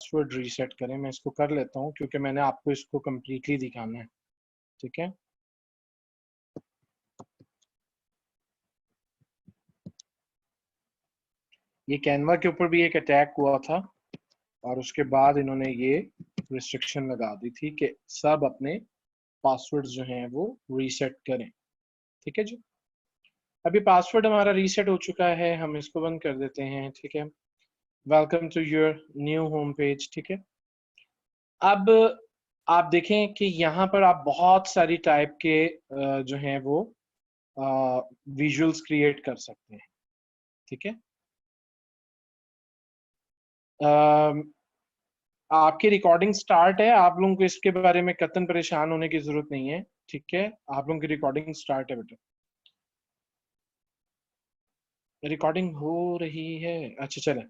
Password reset करें। मैं इसको कर लेता हूँ क्योंकि मैंने आपको इसको कम्प्लीटली दिखाना है, ठीक है। ये कैनवा के ऊपर भी एक अटैक हुआ था और उसके बाद इन्होंने ये रिस्ट्रिक्शन लगा दी थी कि सब अपने पासवर्ड जो हैं वो रीसेट करें, ठीक है जी। अभी पासवर्ड हमारा रीसेट हो चुका है, हम इसको बंद कर देते हैं, ठीक है। Welcome to your new home page, ठीक है। अब आप देखें कि यहाँ पर आप बहुत सारी टाइप के जो हैं वो विजुअल्स क्रिएट कर सकते हैं, ठीक है। आपकी रिकॉर्डिंग स्टार्ट है, आप लोगों को इसके बारे में कतई परेशान होने की जरूरत नहीं है, ठीक है। आप लोगों की रिकॉर्डिंग स्टार्ट है बेटा, रिकॉर्डिंग हो रही है, अच्छा चले।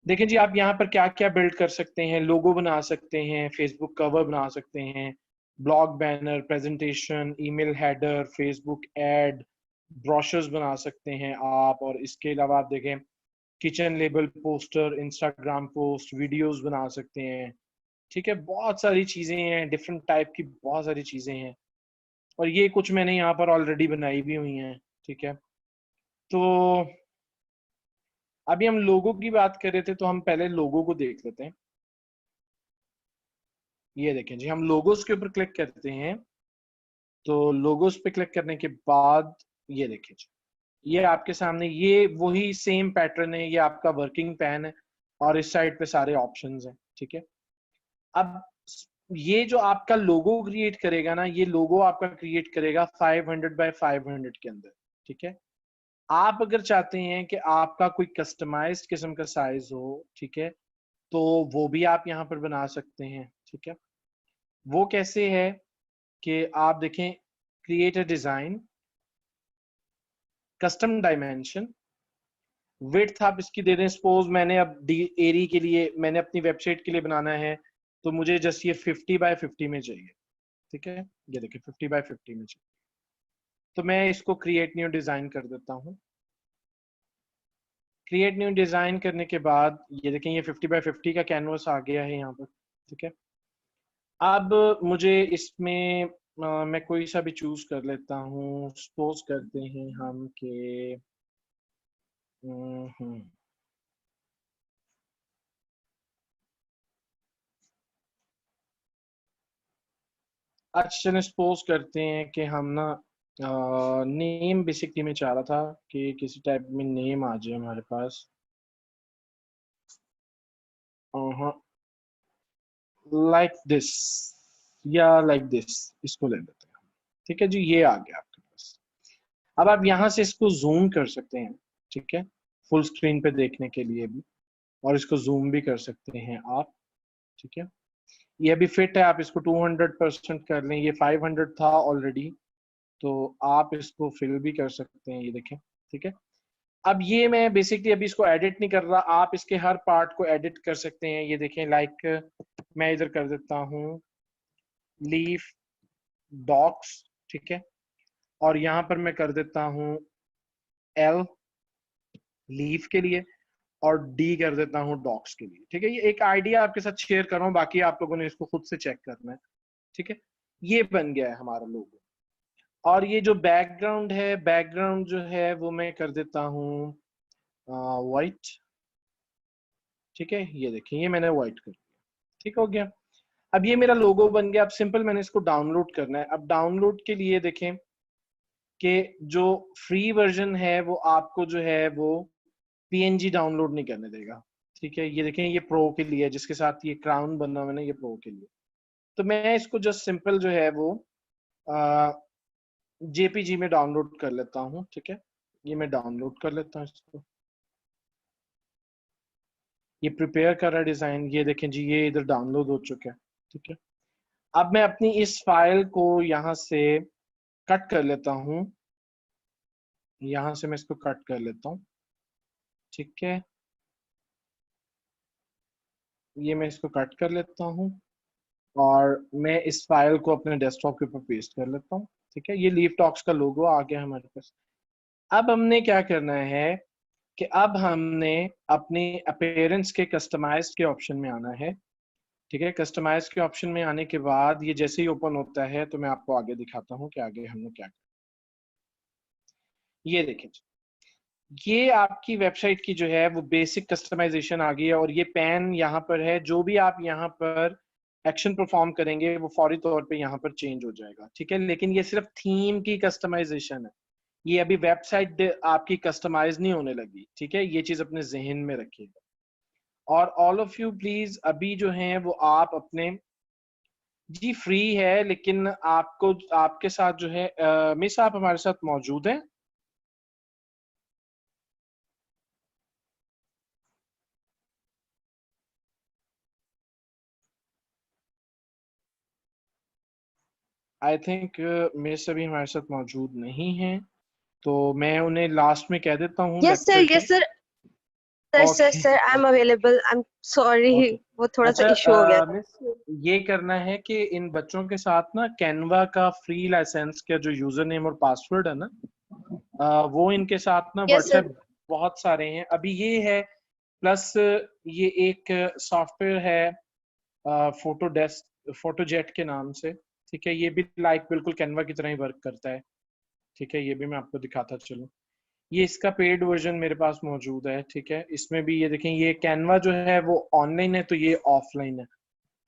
देखिए जी, आप यहाँ पर क्या क्या बिल्ड कर सकते हैं, लोगो बना सकते हैं, फेसबुक कवर बना सकते हैं, blog banner, presentation, email header, Facebook ad, brochures बना सकते हैं आप। और इसके अलावा आप देखें kitchen label poster, Instagram post, videos बना सकते हैं, ठीक है। बहुत सारी चीजें हैं, डिफरेंट टाइप की बहुत सारी चीजें हैं, और ये कुछ मैंने यहाँ पर ऑलरेडी बनाई भी हुई हैं, ठीक है। तो अभी हम लोगों की बात कर रहे थे, तो हम पहले लोगों को देख लेते हैं। ये देखें जी, हम लोगोस के ऊपर क्लिक करते हैं, तो लोगोस पे क्लिक करने के बाद ये देखें जी, ये आपके सामने ये वही सेम पैटर्न है, ये आपका वर्किंग पैन है और इस साइड पे सारे ऑप्शंस हैं, ठीक है। अब ये जो आपका लोगो क्रिएट करेगा ना, ये लोगो आपका क्रिएट करेगा 500 बाय 500 के अंदर, ठीक है। आप अगर चाहते हैं कि आपका कोई कस्टमाइज्ड किस्म का साइज हो, ठीक है, तो वो भी आप यहाँ पर बना सकते हैं, ठीक है। वो कैसे है कि आप देखें, create a design, custom dimension, width आप इसकी दे दें। सपोज मैंने अब एरी के लिए, मैंने अपनी वेबसाइट के लिए बनाना है, तो मुझे जस्ट ये 50 बाय 50 में चाहिए, ठीक है। ये देखिए 50 बाय 50 में चाहिए, तो मैं इसको क्रिएट न्यू डिजाइन कर देता हूँ। क्रिएट न्यू डिजाइन करने के बाद ये देखें, ये 50 बाय 50 का कैनवस आ गया है यहाँ पर, ठीक है। अब मुझे इसमें मैं कोई सा भी चूज कर लेता हूँ। सपोज करते हैं हम के अच्छा चलिए, सपोज करते हैं कि हम ना नेम बेसिकली में चाह रहा था कि किसी टाइप में नेम आ जाए हमारे पास। लाइक दिस या लाइक दिस, इसको ले लेते हैं, ठीक है जी। ये आ गया आपके पास। अब आप यहाँ से इसको जूम कर सकते हैं, ठीक है, फुल स्क्रीन पे देखने के लिए भी, और इसको जूम भी कर सकते हैं आप, ठीक है। ये अभी फिट है, आप इसको 200% कर लें, ये 500 था ऑलरेडी, तो आप इसको फिल भी कर सकते हैं, ये देखें, ठीक है। अब ये मैं बेसिकली अभी इसको एडिट नहीं कर रहा, आप इसके हर पार्ट को एडिट कर सकते हैं। ये देखें, लाइक मैं इधर कर देता हूँ लीफ डॉक्स, ठीक है, और यहाँ पर मैं कर देता हूँ एल लीफ के लिए, और डी कर देता हूँ डॉक्स के लिए, ठीक है। ये एक आइडिया आपके साथ शेयर कर रहा हूँ, बाकी आप लोगों ने इसको खुद से चेक करना है, ठीक है। ये बन गया है हमारा लोगो। और ये जो बैकग्राउंड है, बैकग्राउंड जो है वो मैं कर देता हूँ वाइट, ठीक है। ये देखिए, ये मैंने व्हाइट कर दिया, ठीक हो गया। अब ये मेरा लोगो बन गया। अब सिंपल मैंने इसको डाउनलोड करना है। अब डाउनलोड के लिए देखें कि जो फ्री वर्जन है वो आपको जो है वो पीएनजी डाउनलोड नहीं करने देगा, ठीक है। ये देखें, ये प्रो के लिए, जिसके साथ ये क्राउन बनना हुआ है, ये प्रो के लिए। तो मैं इसको जस्ट सिंपल जो है वो जेपीजी में डाउनलोड कर लेता हूँ, ठीक है। ये मैं डाउनलोड कर लेता हूँ इसको। ये प्रिपेयर कर रहा है डिजाइन, ये देखें जी, ये इधर डाउनलोड हो चुका है, ठीक है। अब मैं अपनी इस फाइल को यहाँ से कट कर लेता हूँ, यहाँ से मैं इसको कट कर लेता हूँ, ठीक है। ये मैं इसको कट कर लेता हूँ और मैं इस फाइल को अपने डेस्कटॉप के ऊपर पेस्ट कर लेता हूँ, ठीक है। ये लीफ टॉक्स का लोगो आ गया हमारे पास। अब हमने क्या करना है, कि अब हमने अपने अपीयरेंस के कस्टमाइज के ऑप्शन में आना है। ठीक है, कस्टमाइज के ऑप्शन में आने के बाद ये जैसे ही ओपन होता है तो मैं आपको आगे दिखाता हूँ कि आगे हमने क्या किया। ये देखें, ये आपकी वेबसाइट की जो है वो बेसिक कस्टमाइजेशन आ गई है, और ये पैन यहाँ पर है। जो भी आप यहाँ पर एक्शन परफॉर्म करेंगे वो फौरी तौर पे यहाँ पर चेंज हो जाएगा। ठीक है, लेकिन ये सिर्फ थीम की कस्टमाइजेशन है, ये अभी वेबसाइट आपकी कस्टमाइज नहीं होने लगी। ठीक है, ये चीज अपने जहन में रखिएगा। और ऑल ऑफ यू प्लीज अभी जो हैं वो आप अपने, जी फ्री है, लेकिन आपको आपके साथ जो है मिस आप हमारे साथ मौजूद हैं? आई थिंक मिस अभी हमारे साथ मौजूद नहीं है, तो मैं उन्हें लास्ट में कह देता हूँ यस सर, लेक्चर के। Yes sir, sir sir okay sir I am available, I am sorry, okay. वो थोड़ा सा इशू हो गया अच्छा था। मिस, ये करना है कि इन बच्चों के साथ ना कैनवा का फ्री लाइसेंस का जो यूजर नेम और पासवर्ड है ना, वो इनके साथ ना यस सर। व्हाट्सएप बहुत सारे हैं अभी ये है। प्लस ये एक सॉफ्टवेयर है फोटो डेस्क, फोटोजेट के नाम से। ठीक है, ये भी लाइक बिल्कुल कैनवा की तरह ही वर्क करता है। ठीक है, ये भी मैं आपको दिखाता चलूं। ये इसका पेड वर्जन मेरे पास मौजूद है। ठीक है, इसमें भी ये देखें, ये कैनवा जो है वो ऑनलाइन है तो ये ऑफलाइन है।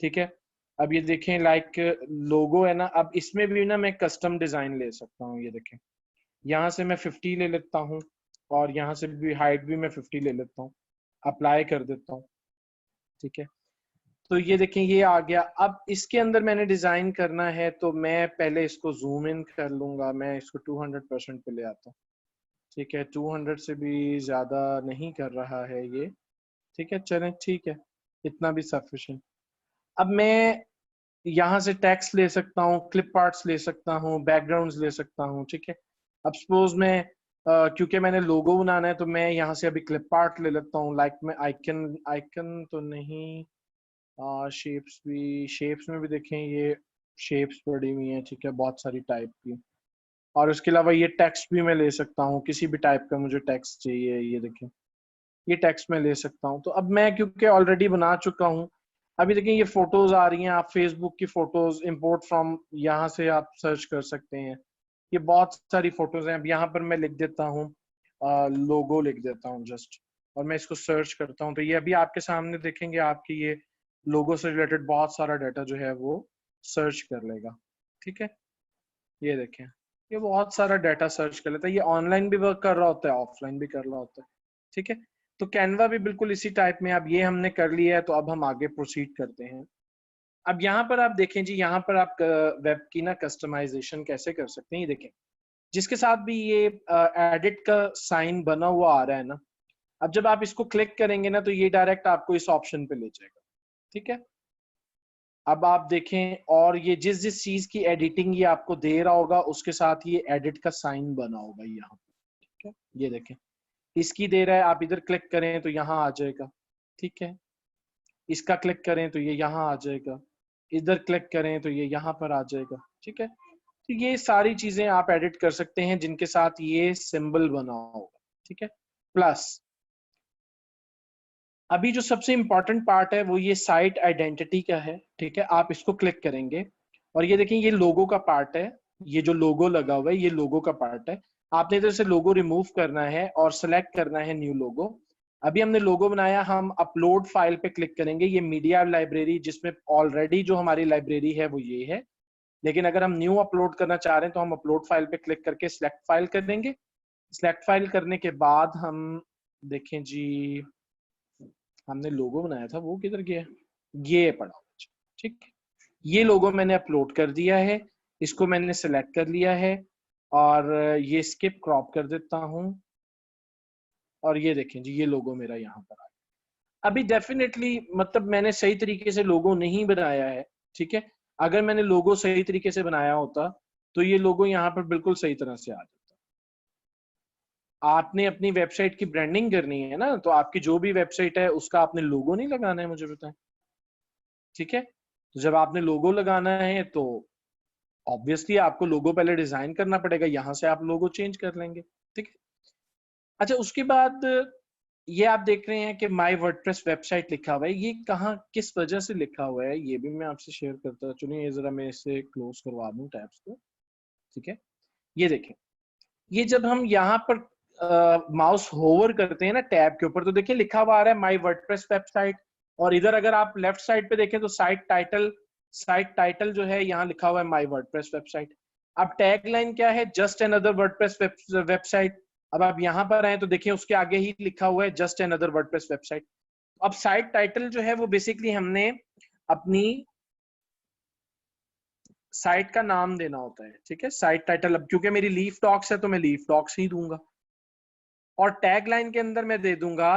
ठीक है, अब ये देखें लाइक लोगो है ना, अब इसमें भी ना मैं कस्टम डिजाइन ले सकता हूँ। ये देखें, यहाँ से मैं 50 ले लेता हूँ, और यहाँ से भी हाइट भी मैं 50 ले लेता हूँ, अप्लाई कर देता हूँ। ठीक है, तो ये देखें ये आ गया। अब इसके अंदर मैंने डिजाइन करना है तो मैं पहले इसको जूम इन कर लूंगा, मैं इसको 200% पे ले आता हूँ। ठीक है, 200 से भी ज्यादा नहीं कर रहा है ये। ठीक है, चलें ठीक है, इतना भी सफिशिएंट। अब मैं यहाँ से टेक्स्ट ले सकता हूँ, क्लिप आर्ट्स ले सकता हूँ, बैकग्राउंड्स ले सकता हूँ। ठीक है, अब सपोज मैं क्योंकि मैंने लोगो बनाना है तो मैं यहाँ से अभी क्लिप आर्ट ले लेता हूँ। लाइक मैं आइकन आइकन तो नहीं, शेप्स भी, शेप्स में भी देखें ये शेप्स पड़ी हुई हैं। ठीक है, बहुत सारी टाइप की। और उसके अलावा ये टेक्स्ट भी मैं ले सकता हूँ, किसी भी टाइप का मुझे टेक्स्ट चाहिए। ये देखें, ये टेक्स्ट मैं ले सकता हूँ। तो अब मैं क्योंकि ऑलरेडी बना चुका हूँ, अभी देखें ये फोटोज आ रही हैं, आप फेसबुक की फोटोज इंपोर्ट फ्रॉम यहाँ से आप सर्च कर सकते हैं। ये बहुत सारी फोटोज हैं। अब यहाँ पर मैं लिख देता हूँ, लोगो लिख देता हूँ जस्ट, और मैं इसको सर्च करता हूँ तो ये अभी आपके सामने देखेंगे, आपके ये लोगो से रिलेटेड बहुत सारा डाटा जो है वो सर्च कर लेगा। ठीक है, ये देखें, ये बहुत सारा डाटा सर्च कर लेता है। ये ऑनलाइन भी वर्क कर रहा होता है, ऑफलाइन भी कर रहा होता है। ठीक है, तो कैनवा भी बिल्कुल इसी टाइप में। अब ये हमने कर लिया है तो अब हम आगे प्रोसीड करते हैं। अब यहाँ पर आप देखें जी, यहाँ पर आप वेब की ना कस्टमाइजेशन कैसे कर सकते हैं। ये देखें, जिसके साथ भी ये एडिट का साइन बना हुआ आ रहा है ना, अब जब आप इसको क्लिक करेंगे ना तो ये डायरेक्ट आपको इस ऑप्शन पे ले जाएगा। ठीक है, अब आप देखें, और ये जिस जिस चीज की एडिटिंग ये आपको दे रहा होगा उसके साथ ये एडिट का साइन बना होगा यहाँ पे। ठीक है, ये देखें, इसकी दे रहा है, आप इधर क्लिक करें तो यहाँ आ जाएगा। ठीक है, इसका क्लिक करें तो ये यहाँ आ जाएगा, इधर क्लिक करें तो ये यहाँ पर आ जाएगा। ठीक है, तो ये सारी चीजें आप एडिट कर सकते हैं जिनके साथ ये सिंबल बना होगा। ठीक है, प्लस अभी जो सबसे इंपॉर्टेंट पार्ट है वो ये साइट आइडेंटिटी का है। ठीक है, आप इसको क्लिक करेंगे और ये देखें, ये लोगो का पार्ट है। ये जो लोगो लगा हुआ है ये लोगो का पार्ट है। आपने इधर से लोगो रिमूव करना है और सेलेक्ट करना है न्यू लोगो। अभी हमने लोगो बनाया, हम अपलोड फाइल पे क्लिक करेंगे। ये मीडिया लाइब्रेरी जिसमें ऑलरेडी जो हमारी लाइब्रेरी है वो ये है, लेकिन अगर हम न्यू अपलोड करना चाह रहे हैं तो हम अपलोड फाइल पे क्लिक करके सिलेक्ट फाइल कर देंगे। सिलेक्ट फाइल करने के बाद हम देखें जी, हमने लोगो बनाया था वो किधर गया, ये पड़ा। ठीक, ये लोगो मैंने अपलोड कर दिया है, इसको मैंने सेलेक्ट कर लिया है, और ये स्किप क्रॉप कर देता हूं, और ये देखें जी, ये लोगो मेरा यहाँ पर आ गया। अभी डेफिनेटली मतलब मैंने सही तरीके से लोगो नहीं बनाया है। ठीक है, अगर मैंने लोगो सही तरीके से बनाया होता तो ये लोगो यहाँ पर बिल्कुल सही तरह से आ जाता। आपने अपनी वेबसाइट की ब्रांडिंग करनी है ना, तो आपकी जो भी वेबसाइट है उसका आपने लोगो नहीं लगाना है, मुझे बताएं। ठीक है, तो जब आपने लोगो लगाना है तो ऑब्वियसली आपको लोगो पहले डिजाइन करना पड़ेगा, यहाँ से आप लोगो चेंज कर लेंगे। ठीक है, अच्छा, उसके बाद ये आप देख रहे हैं कि माई वर्डप्रेस वेबसाइट लिखा हुआ है, ये कहाँ किस वजह से लिखा हुआ है ये भी मैं आपसे शेयर करता हूँ। चलिए ये जरा मैं इसे क्लोज करवा दूं टैब्स को, ठीक है। ये देखें, ये जब हम यहाँ पर माउस होवर करते हैं ना टैब के ऊपर, तो देखिए लिखा हुआ आ रहा है माई वर्डप्रेस वेबसाइट, और इधर अगर आप लेफ्ट साइड पे देखें तो साइट टाइटल जो है यहाँ लिखा हुआ है माई वर्डप्रेस वेबसाइट। अब टैग लाइन क्या है, जस्ट अनदर वर्डप्रेस वेबसाइट। अब आप यहाँ पर आए तो देखिए उसके आगे ही लिखा हुआ है जस्ट अनदर वर्डप्रेस वेबसाइट। अब साइट टाइटल जो है वो बेसिकली हमने अपनी साइट का नाम देना होता है, ठीक है। साइट टाइटल, अब क्योंकि मेरी लीफ टॉक्स है तो मैं लीफ टॉक्स ही दूंगा, और टैग लाइन के अंदर मैं दे दूंगा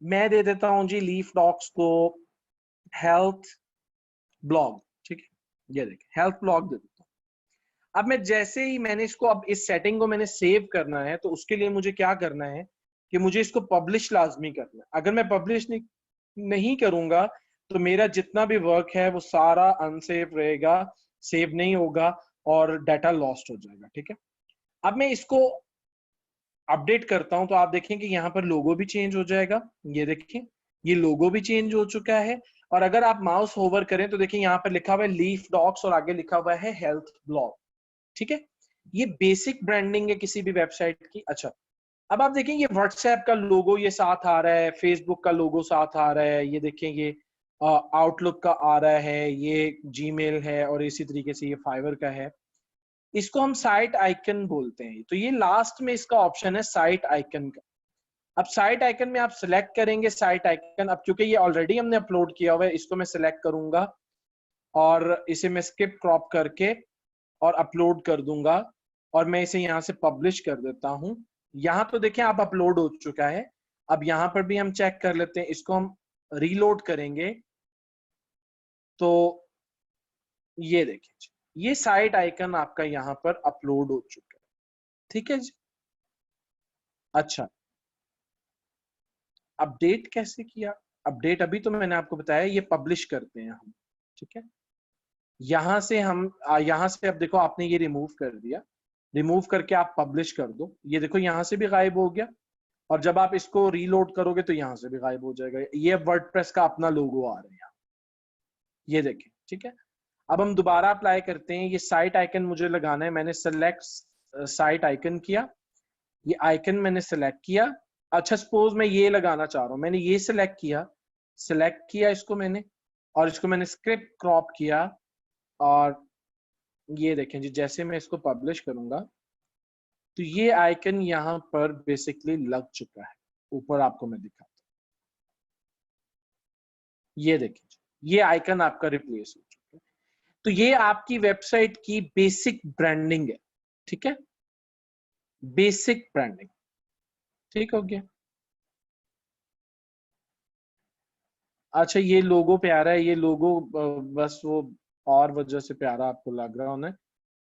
मैं दे देता हूं जी लीफ टॉक्स को हेल्थ ब्लॉग, ठीक है। ये देखिए हेल्थ ब्लॉग दे देता हूं। अब मैं जैसे ही मैंने इसको, अब इस सेटिंग को मैंने सेव करना है, तो उसके लिए मुझे क्या करना है कि मुझे इसको पब्लिश लाजमी करना है। अगर मैं पब्लिश नहीं करूंगा तो मेरा जितना भी वर्क है वो सारा अनसेव रहेगा, सेव नहीं होगा और डाटा लॉस्ट हो जाएगा, ठीक है। अब मैं इसको अपडेट करता हूं तो आप देखें कि यहाँ पर लोगो भी चेंज हो जाएगा। ये देखिए ये लोगो भी चेंज हो चुका है, और अगर आप माउस होवर करें तो देखिए यहाँ पर लिखा हुआ है लीफ डॉक्स और आगे लिखा हुआ है हेल्थ ब्लॉग, ठीक है। ये बेसिक ब्रांडिंग है किसी भी वेबसाइट की। अच्छा, अब आप देखें ये व्हाट्सएप का लोगो ये साथ आ रहा है, फेसबुक का लोगो साथ आ रहा है, ये देखें ये आउटलुक का आ रहा है, ये जीमेल है, और इसी तरीके से ये फाइवर का है। इसको हम साइट आइकन बोलते हैं। तो ये लास्ट में इसका ऑप्शन है साइट आइकन का। अब साइट आइकन में आप सिलेक्ट करेंगे साइट आइकन। अब क्योंकि ये ऑलरेडी हमने अपलोड किया हुआ है, इसको मैं सिलेक्ट करूंगा और इसे मैं स्किप क्रॉप करके और अपलोड कर दूंगा, और मैं इसे यहाँ से पब्लिश कर देता हूं। यहाँ तो देखिए आप अपलोड हो चुका है। अब यहाँ पर भी हम चेक कर लेते हैं, इसको हम रीलोड करेंगे तो ये देखिए ये साइट आइकन आपका यहाँ पर अपलोड हो चुका है, ठीक है जी। अच्छा, अपडेट कैसे किया? अपडेट अभी तो मैंने आपको बताया, ये पब्लिश करते हैं हम, ठीक है। यहां से हम यहां से अब देखो आपने ये रिमूव कर दिया, रिमूव करके आप पब्लिश कर दो, ये देखो यहां से भी गायब हो गया, और जब आप इसको रीलोड करोगे तो यहां से भी गायब हो जाएगा। ये वर्डप्रेस का अपना लोगो आ रहा है, ये देखें, ठीक है। अब हम दोबारा अप्लाई करते हैं, ये साइट आइकन मुझे लगाना है। मैंने सेलेक्ट साइट आइकन किया, ये आइकन मैंने सेलेक्ट किया। अच्छा, सपोज मैं ये लगाना चाह रहा हूं, मैंने ये सिलेक्ट किया इसको मैंने, और इसको मैंने स्क्रिप्ट क्रॉप किया, और ये देखें जी जैसे मैं इसको पब्लिश करूंगा तो ये आइकन यहाँ पर बेसिकली लग चुका है। ऊपर आपको मैं दिखाता हूँ, ये देखिए ये आइकन आपका रिप्लेस हो चुका है। तो ये आपकी वेबसाइट की बेसिक ब्रांडिंग है, ठीक है, बेसिक ब्रांडिंग, ठीक हो गया। अच्छा, ये लोगो प्यारा है, ये लोगो बस वो और वजह से प्यारा आपको लग रहा होना है,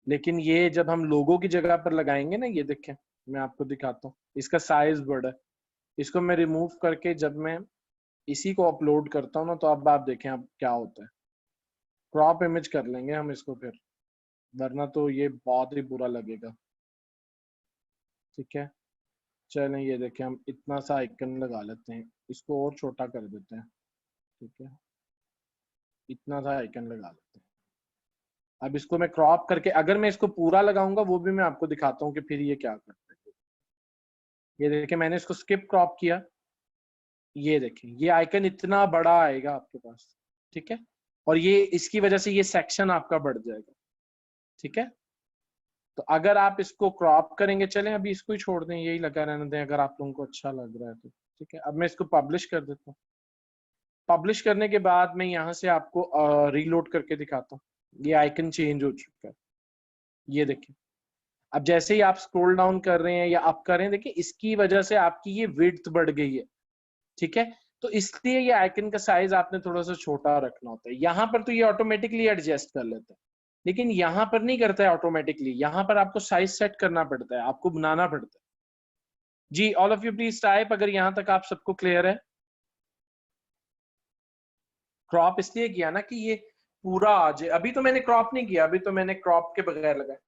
लेकिन ये जब हम लोगो की जगह पर लगाएंगे ना, ये देखें मैं आपको दिखाता हूँ, इसका साइज बड़ा है। इसको मैं रिमूव करके जब मैं इसी को अपलोड करता हूँ ना, तो अब आप देखें अब क्या होता है। क्रॉप इमेज कर लेंगे हम इसको फिर, वरना तो ये बहुत ही बुरा लगेगा, ठीक है। चलें ये देखें, हम इतना सा आइकन लगा लेते हैं, इसको और छोटा कर देते हैं, ठीक है, इतना सा आइकन लगा लेते हैं। अब इसको मैं क्रॉप करके, अगर मैं इसको पूरा लगाऊंगा वो भी मैं आपको दिखाता हूँ कि फिर ये क्या करते हैं। ये देखिए मैंने इसको स्किप क्रॉप किया, ये देखें ये आइकन इतना बड़ा आएगा आपके पास, ठीक है, और ये इसकी वजह से ये सेक्शन आपका बढ़ जाएगा, ठीक है। तो अगर आप इसको क्रॉप करेंगे, चलें अभी इसको ही छोड़ दें, यही लगा रहने दें अगर आप लोगों को अच्छा लग रहा है तो, ठीक है। अब मैं इसको पब्लिश कर देता हूँ। पब्लिश करने के बाद मैं यहाँ से आपको रीलोड करके दिखाता हूँ, ये आइकन चेंज हो चुका है, ये देखिए। अब जैसे ही आप स्क्रॉल डाउन कर रहे हैं या अप कर रहे हैं, देखिए इसकी वजह से आपकी ये विड्थ बढ़ गई है, ठीक है। तो इसलिए ये आइकन का साइज आपने थोड़ा सा छोटा रखना होता है। यहाँ पर तो ये ऑटोमेटिकली एडजस्ट कर लेता है, लेकिन यहाँ पर नहीं करता है ऑटोमेटिकली, यहाँ पर आपको साइज सेट करना पड़ता है, आपको बनाना पड़ता है। जी all of you please type अगर यहाँ तक आप सबको क्लियर है। क्रॉप इसलिए किया ना कि ये पूरा आ जाए। अभी तो मैंने क्रॉप नहीं किया, अभी तो मैंने क्रॉप के बगैर लगाया।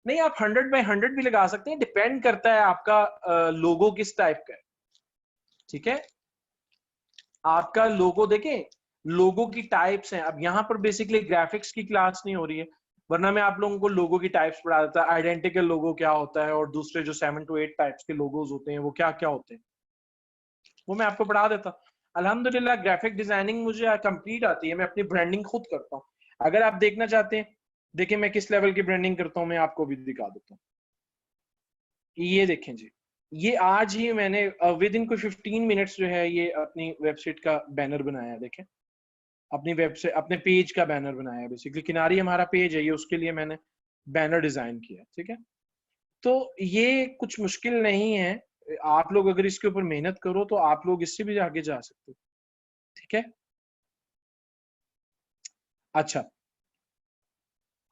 नहीं, आप 100 by 100 भी लगा सकते हैं, डिपेंड करता है आपका लोगो किस टाइप का है। ठीक है, आपका लोगो देखें, लोगो की टाइप्स हैं। अब यहाँ पर बेसिकली ग्राफिक्स की क्लास नहीं हो रही है, वरना मैं आप लोगों को लोगो की टाइप्स पढ़ा देता। आइडेंटिकल लोगो क्या होता है और दूसरे जो 7 to 8 टाइप्स के लोगोज होते हैं वो क्या क्या होते हैं, वो मैं आपको पढ़ा देता। अल्हम्दुलिल्लाह ग्राफिक डिजाइनिंग मुझे कंप्लीट आती है, मैं अपनी ब्रांडिंग खुद करता हूँ। अगर आप देखना चाहते हैं, देखिए मैं किस लेवल की ब्रांडिंग करता हूँ, मैं आपको भी दिखा देता हूँ। ये देखें जी, ये आज ही मैंने विद इन कोई 15 मिनट्स जो है ये अपनी वेबसाइट का बैनर बनाया है। देखें, अपनी वेबसाइट, अपने पेज का बैनर बनाया है। बेसिकली किनारी हमारा पेज है, ये उसके लिए मैंने बैनर डिजाइन किया। ठीक है, तो ये कुछ मुश्किल नहीं है, आप लोग अगर इसके ऊपर मेहनत करो तो आप लोग इससे भी आगे जा सकते हो। ठीक है, अच्छा,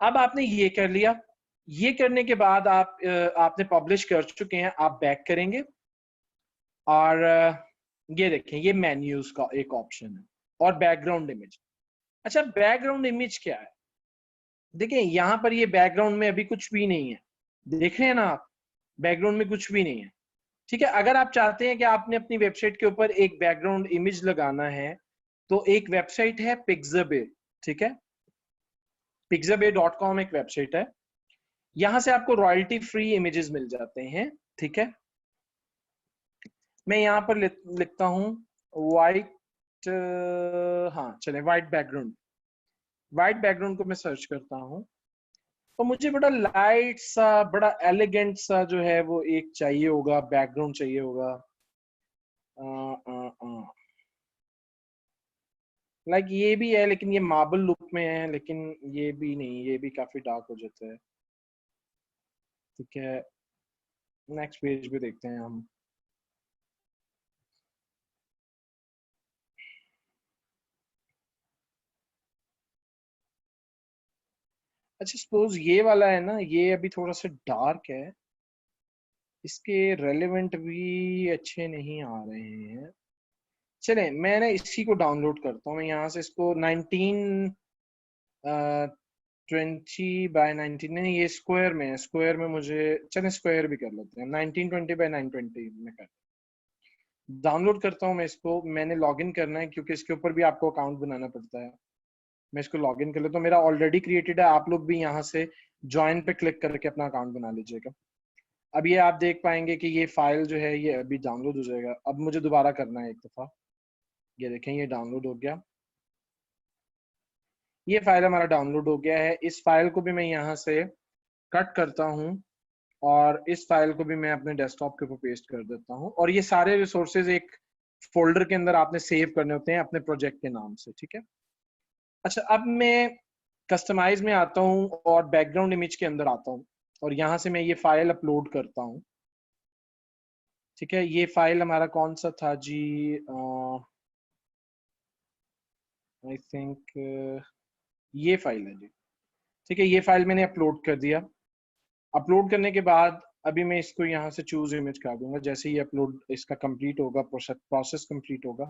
अब आपने ये कर लिया। ये करने के बाद आपने पब्लिश कर चुके हैं, आप बैक करेंगे और ये देखें, ये मेन्यूज का एक ऑप्शन है और बैकग्राउंड इमेज। अच्छा, बैकग्राउंड इमेज क्या है? देखिए यहाँ पर ये बैकग्राउंड में अभी कुछ भी नहीं है, देख रहे हैं ना आप, बैकग्राउंड में कुछ भी नहीं है। ठीक है, अगर आप चाहते हैं कि आपने अपनी वेबसाइट के ऊपर एक बैकग्राउंड इमेज लगाना है, तो एक वेबसाइट है पिक्साबे। ठीक है, pixabay.com एक वेबसाइट है, यहां से आपको रॉयल्टी फ्री इमेजेस मिल जाते हैं। ठीक है, मैं यहाँ पर लिखता हूँ वाइट, हाँ चले, वाइट बैकग्राउंड। वाइट बैकग्राउंड को मैं सर्च करता हूँ, तो मुझे बड़ा लाइट सा, बड़ा एलिगेंट सा जो है वो एक चाहिए होगा, बैकग्राउंड चाहिए होगा। लाइक ये भी है, लेकिन ये मार्बल लुक में है, लेकिन ये भी नहीं, ये भी काफी डार्क हो जाता है। ठीक है, नेक्स्ट पेज पे देखते हैं हम। अच्छा, सपोज ये वाला है ना, ये अभी थोड़ा सा डार्क है, इसके रेलेवेंट भी अच्छे नहीं आ रहे हैं। चले, मैं ना इसी को डाउनलोड करता हूँ, मैं यहाँ से इसको 1920 by 19, नहीं ये स्क्वायर में है, स्क्वायर में मुझे, चले स्क्वायर भी कर लेते हैं, 1920 by 920 में कर। डाउनलोड करता हूँ मैं इसको, मैंने लॉगिन करना है क्योंकि इसके ऊपर भी आपको अकाउंट बनाना पड़ता है। मैं इसको लॉगिन कर लेता हूँ, मेरा ऑलरेडी क्रिएटेड है, आप लोग भी यहाँ से ज्वाइन पे क्लिक करके अपना अकाउंट बना लीजिएगा। अब ये आप देख पाएंगे कि ये फाइल जो है ये अभी डाउनलोड हो जाएगा। अब मुझे दोबारा करना है एक दफा, ये देखें ये डाउनलोड हो गया, ये फाइल हमारा डाउनलोड हो गया है। इस फाइल को भी मैं यहाँ से कट करता हूँ और इस फाइल को भी मैं अपने डेस्कटॉप के ऊपर पेस्ट कर देता हूँ, और ये सारे रिसोर्सेज एक फोल्डर के अंदर आपने सेव करने होते हैं अपने प्रोजेक्ट के नाम से। ठीक है, अच्छा, अब मैं कस्टमाइज में आता हूँ और बैकग्राउंड इमेज के अंदर आता हूँ और यहाँ से मैं ये फाइल अपलोड करता हूँ। ठीक है, ये फाइल हमारा कौन सा था जी, आई थिंक ये फाइल है जी। ठीक है, ये फाइल मैंने अपलोड कर दिया। अपलोड करने के बाद अभी मैं इसको यहाँ से चूज इमेज कर दूंगा, जैसे ही अपलोड इसका कंप्लीट होगा, प्रोसेस कंप्लीट होगा,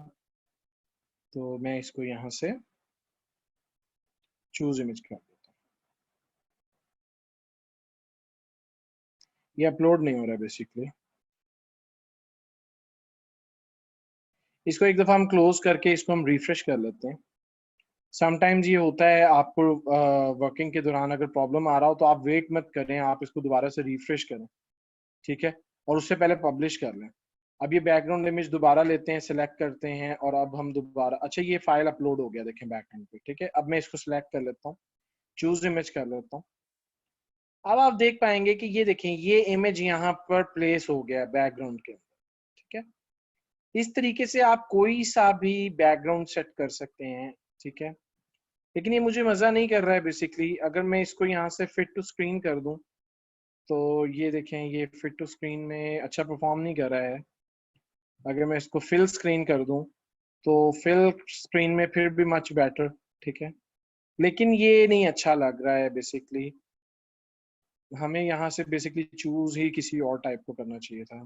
तो मैं इसको यहाँ से चूज इमेज कर देता हूँ। ये अपलोड नहीं हो रहा है बेसिकली, इसको एक दफा हम क्लोज करके इसको हम रिफ्रेश कर लेते हैं। समटाइम्स ये होता है, आपको वर्किंग के दौरान अगर प्रॉब्लम आ रहा हो तो आप वेट मत करें, आप इसको दोबारा से रिफ्रेश करें। ठीक है, और उससे पहले पब्लिश कर लें। अब ये बैकग्राउंड इमेज दोबारा लेते हैं, सिलेक्ट करते हैं और अब हम दोबारा, अच्छा ये फाइल अपलोड हो गया देखें बैकएंड पे। ठीक है, अब मैं इसको सिलेक्ट कर लेता हूँ, चूज इमेज कर लेता हूँ। अब आप देख पाएंगे कि ये देखें, ये इमेज यहाँ पर प्लेस हो गया बैकग्राउंड के अंदर। ठीक है, इस तरीके से आप कोई सा भी बैकग्राउंड सेट कर सकते हैं। ठीक है, लेकिन ये मुझे मजा नहीं कर रहा है बेसिकली। अगर मैं इसको यहाँ से फिट टू स्क्रीन कर दूं, तो ये देखें ये फिट टू स्क्रीन में अच्छा परफॉर्म नहीं कर रहा है। अगर मैं इसको फिल स्क्रीन कर दूं, तो फिल स्क्रीन में फिर भी मच बेटर। ठीक है, लेकिन ये नहीं अच्छा लग रहा है बेसिकली, हमें यहाँ से बेसिकली चूज ही किसी और टाइप को करना चाहिए था।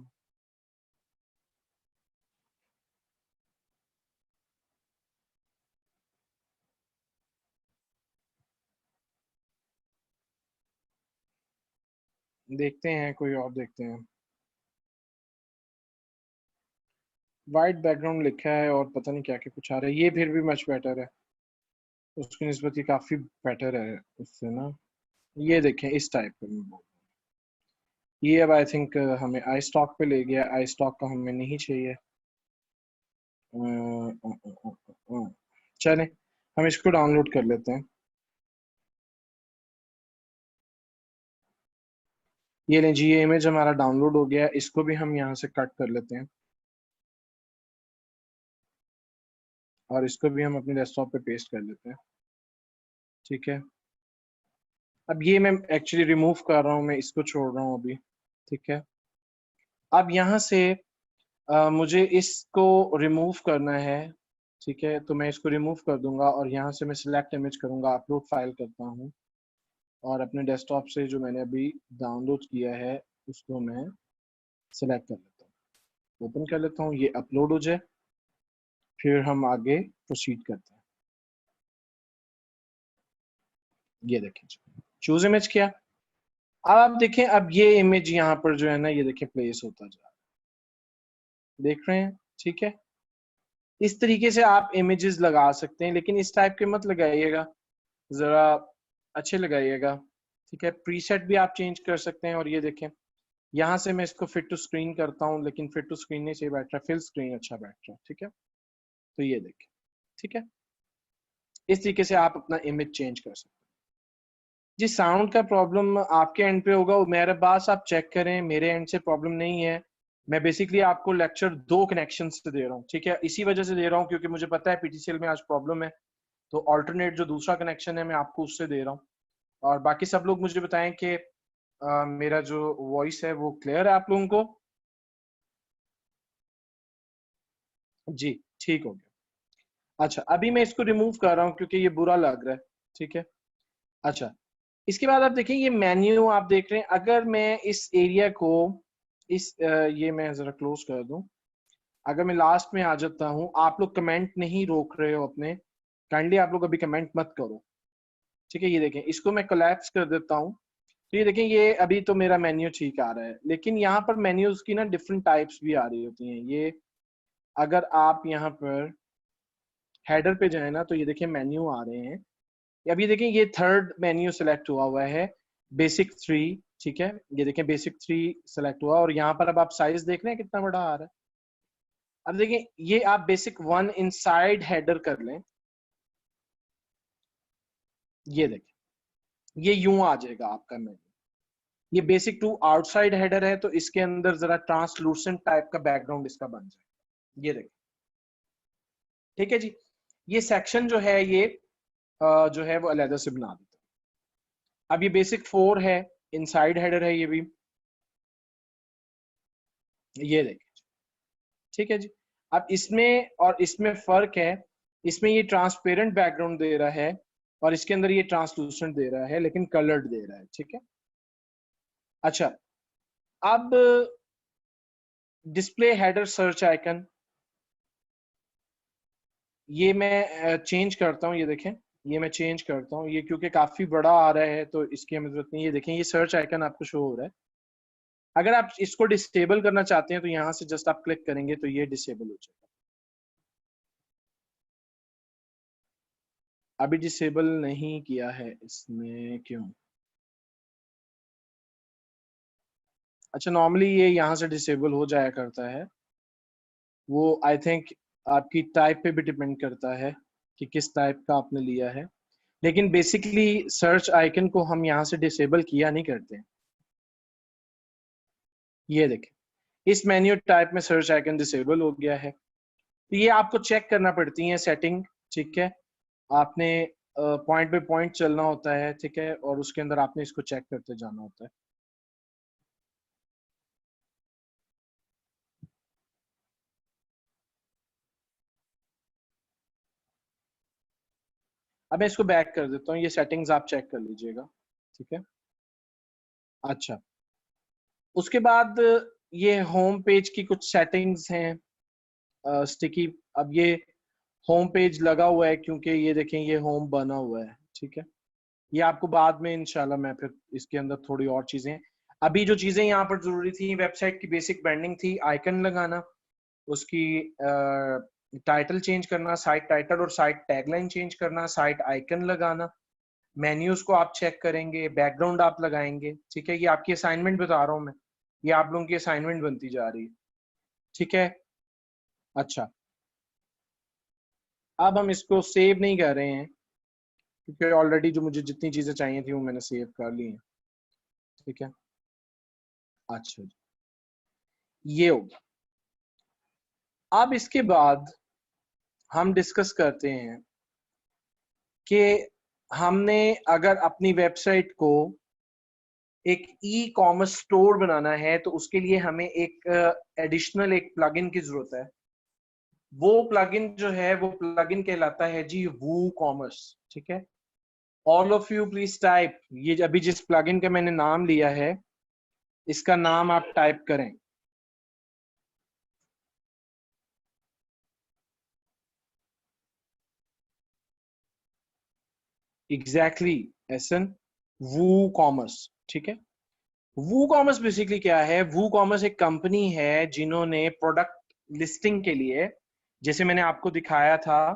देखते हैं कोई और देखते हैं। वाइट बैकग्राउंड लिखा है और पता नहीं क्या क्या कुछ आ रहा है। ये फिर भी मच बेटर है, उसकी निस्बत ये काफी बेटर है उससे ना। ये देखें इस टाइप का मैं बोल रहा हूँ। ये अब आई थिंक हमें आई स्टॉक पे ले गया। आई स्टॉक का हमें नहीं चाहिए। चले हम इसको डाउनलोड कर लेते हैं। ये लें जी, ये इमेज हमारा डाउनलोड हो गया। इसको भी हम यहाँ से कट कर लेते हैं और इसको भी हम अपने डेस्कटॉप पे पेस्ट कर लेते हैं। ठीक है, अब ये मैं एक्चुअली रिमूव कर रहा हूँ, मैं इसको छोड़ रहा हूँ अभी। ठीक है, अब यहाँ से मुझे इसको रिमूव करना है। ठीक है, तो मैं इसको रिमूव कर दूंगा और यहाँ से मैं सिलेक्ट इमेज करूंगा, अपलोड फाइल करता हूँ और अपने डेस्कटॉप से जो मैंने अभी डाउनलोड किया है उसको मैं सिलेक्ट कर लेता हूँ, ओपन कर लेता हूँ, ये अपलोड हो जाए, फिर हम आगे प्रोसीड करते हैं। ये देखें, चूज इमेज किया। अब आप देखें, अब ये इमेज यहाँ पर जो है ना, ये देखें प्लेस होता जा रहा है, देख रहे हैं। ठीक है, इस तरीके से आप इमेजेस लगा सकते हैं, लेकिन इस टाइप के मत लगाइएगा, जरा अच्छे लगाइएगा। ठीक है, प्रीसेट भी आप चेंज कर सकते हैं। और ये देखें, यहाँ से मैं इसको फिट टू स्क्रीन करता हूँ, लेकिन फिट टू स्क्रीन नहीं सही बैठ रहा, फिल स्क्रीन अच्छा बैठ रहा है। ठीक है, तो ये देखें। ठीक है, इस तरीके से आप अपना इमेज चेंज कर सकते हैं। जी, साउंड का प्रॉब्लम आपके एंड पे होगा, मेरे पास आप चेक करें, मेरे एंड से प्रॉब्लम नहीं है। मैं बेसिकली आपको लेक्चर 2 कनेक्शन से दे रहा हूँ। ठीक है, इसी वजह से दे रहा हूँ क्योंकि मुझे पता है पीटीसीएल में आज प्रॉब्लम है, तो ऑल्टरनेट जो दूसरा कनेक्शन है मैं आपको उससे दे रहा हूँ। और बाकी सब लोग मुझे बताएं कि मेरा जो वॉइस है वो क्लियर है आप लोगों को। जी, ठीक हो गया। अच्छा, अभी मैं इसको रिमूव कर रहा हूँ क्योंकि ये बुरा लग रहा है। ठीक है, अच्छा, इसके बाद आप देखें ये मेन्यू आप देख रहे हैं। अगर मैं इस एरिया को ये मैं जरा क्लोज कर दूं, अगर मैं लास्ट में आ जाता हूं, आप लोग कमेंट नहीं रोक रहे हो अपने, काइंडली आप लोग अभी कमेंट मत करो। ठीक है, ये देखें, इसको मैं कोलैप्स कर देता हूं, तो ये देखें, ये अभी तो मेरा मेन्यू ठीक आ रहा है, लेकिन यहाँ पर मेन्यूज की ना डिफरेंट टाइप्स भी आ रही होती हैं। ये अगर आप यहाँ पर हेडर पे जाए ना, तो ये देखें मेन्यू आ रहे हैं। अब ये देखें, ये थर्ड मेन्यू सेलेक्ट हुआ है, बेसिक 3। ठीक है, ये देखें बेसिक 3 सेलेक्ट हुआ और यहाँ पर अब आप साइज देख रहे हैं कितना बड़ा आ रहा है। अब देखें, ये आप बेसिक 1 इनसाइड हेडर कर लें, ये देखें ये यूं आ जाएगा आपका मेन्यू। ये बेसिक 2 आउटसाइड हेडर है, तो इसके अंदर जरा ट्रांसलूसेंट टाइप का बैकग्राउंड इसका बन जाएगा, ये देखें। ठीक है जी, ये सेक्शन जो है ये जो है वो अलग से बना देता है। अब ये बेसिक 4 है, इनसाइड हेडर है ये भी, ये देखें। ठीक है जी, अब इसमें और इसमें फर्क है, इसमें ये ट्रांसपेरेंट बैकग्राउंड दे रहा है और इसके अंदर ये ट्रांसलूसेंट दे रहा है, लेकिन कलर्ड दे रहा है। ठीक है, अच्छा, अब डिस्प्ले हेडर सर्च आइकन, ये मैं चेंज करता हूँ। ये देखें, ये मैं चेंज करता हूँ, ये क्योंकि काफी बड़ा आ रहा है तो इसकी हमें जरूरत नहीं। ये देखें, ये सर्च आइकन आपको शो हो रहा है। अगर आप इसको डिसेबल करना चाहते हैं तो यहाँ से जस्ट आप क्लिक करेंगे तो ये डिसेबल हो जाएगा। अभी डिसेबल नहीं किया है इसने, क्यों? अच्छा, नॉर्मली ये यहाँ से डिसेबल हो जाया करता है, वो आई थिंक आपकी टाइप पे भी डिपेंड करता है कि किस टाइप का आपने लिया है, लेकिन बेसिकली सर्च आइकन को हम यहाँ से डिसेबल किया नहीं करते। ये देखें, इस मेन्यू टाइप में सर्च आइकन डिसेबल हो गया है, तो ये आपको चेक करना पड़ती है सेटिंग। ठीक है, आपने पॉइंट पे पॉइंट चलना होता है। ठीक है, और उसके अंदर आपने इसको चेक करते जाना होता है। अब मैं इसको बैक कर देता हूँ, ये सेटिंग्स आप चेक कर लीजिएगा। ठीक है, अच्छा, उसके बाद ये होम पेज की कुछ सेटिंग्स हैं स्टिकी। अब ये होम पेज लगा हुआ है क्योंकि ये देखें ये होम बना हुआ है। ठीक है, ये आपको बाद में इंशाल्लाह मैं फिर इसके अंदर थोड़ी और चीजें, अभी जो चीजें यहाँ पर जरूरी थी, वेबसाइट की बेसिक ब्रांडिंग थी, आइकन लगाना, उसकी टाइटल चेंज करना, साइट टाइटल और साइट टैगलाइन चेंज करना, साइट आइकन लगाना, मेन्यूज को आप चेक करेंगे, बैकग्राउंड आप लगाएंगे। ठीक है, ये आपकी असाइनमेंट बता रहा हूँ मैं, ये आप लोगों की असाइनमेंट बनती जा रही है। ठीक है, अच्छा अब हम इसको सेव नहीं कर रहे हैं क्योंकि ऑलरेडी जो मुझे जितनी चीजें चाहिए थी वो मैंने सेव कर ली हैं। ठीक है, अच्छा जी, ये हो गया। अब इसके बाद हम डिस्कस करते हैं कि हमने अगर अपनी वेबसाइट को एक ई कॉमर्स स्टोर बनाना है तो उसके लिए हमें एक एडिशनल एक प्लगइन की जरूरत है। वो प्लगइन जो है वो प्लगइन कहलाता है जी वू कॉमर्स। ठीक है, all of you please type, ये अभी जिस प्लगइन का मैंने नाम लिया है इसका नाम आप टाइप करें। एग्जैक्टली एसन, वू कॉमर्स। ठीक है, वू कॉमर्स बेसिकली क्या है? वू कॉमर्स एक कंपनी है जिन्होंने प्रोडक्ट लिस्टिंग के लिए, जैसे मैंने आपको दिखाया था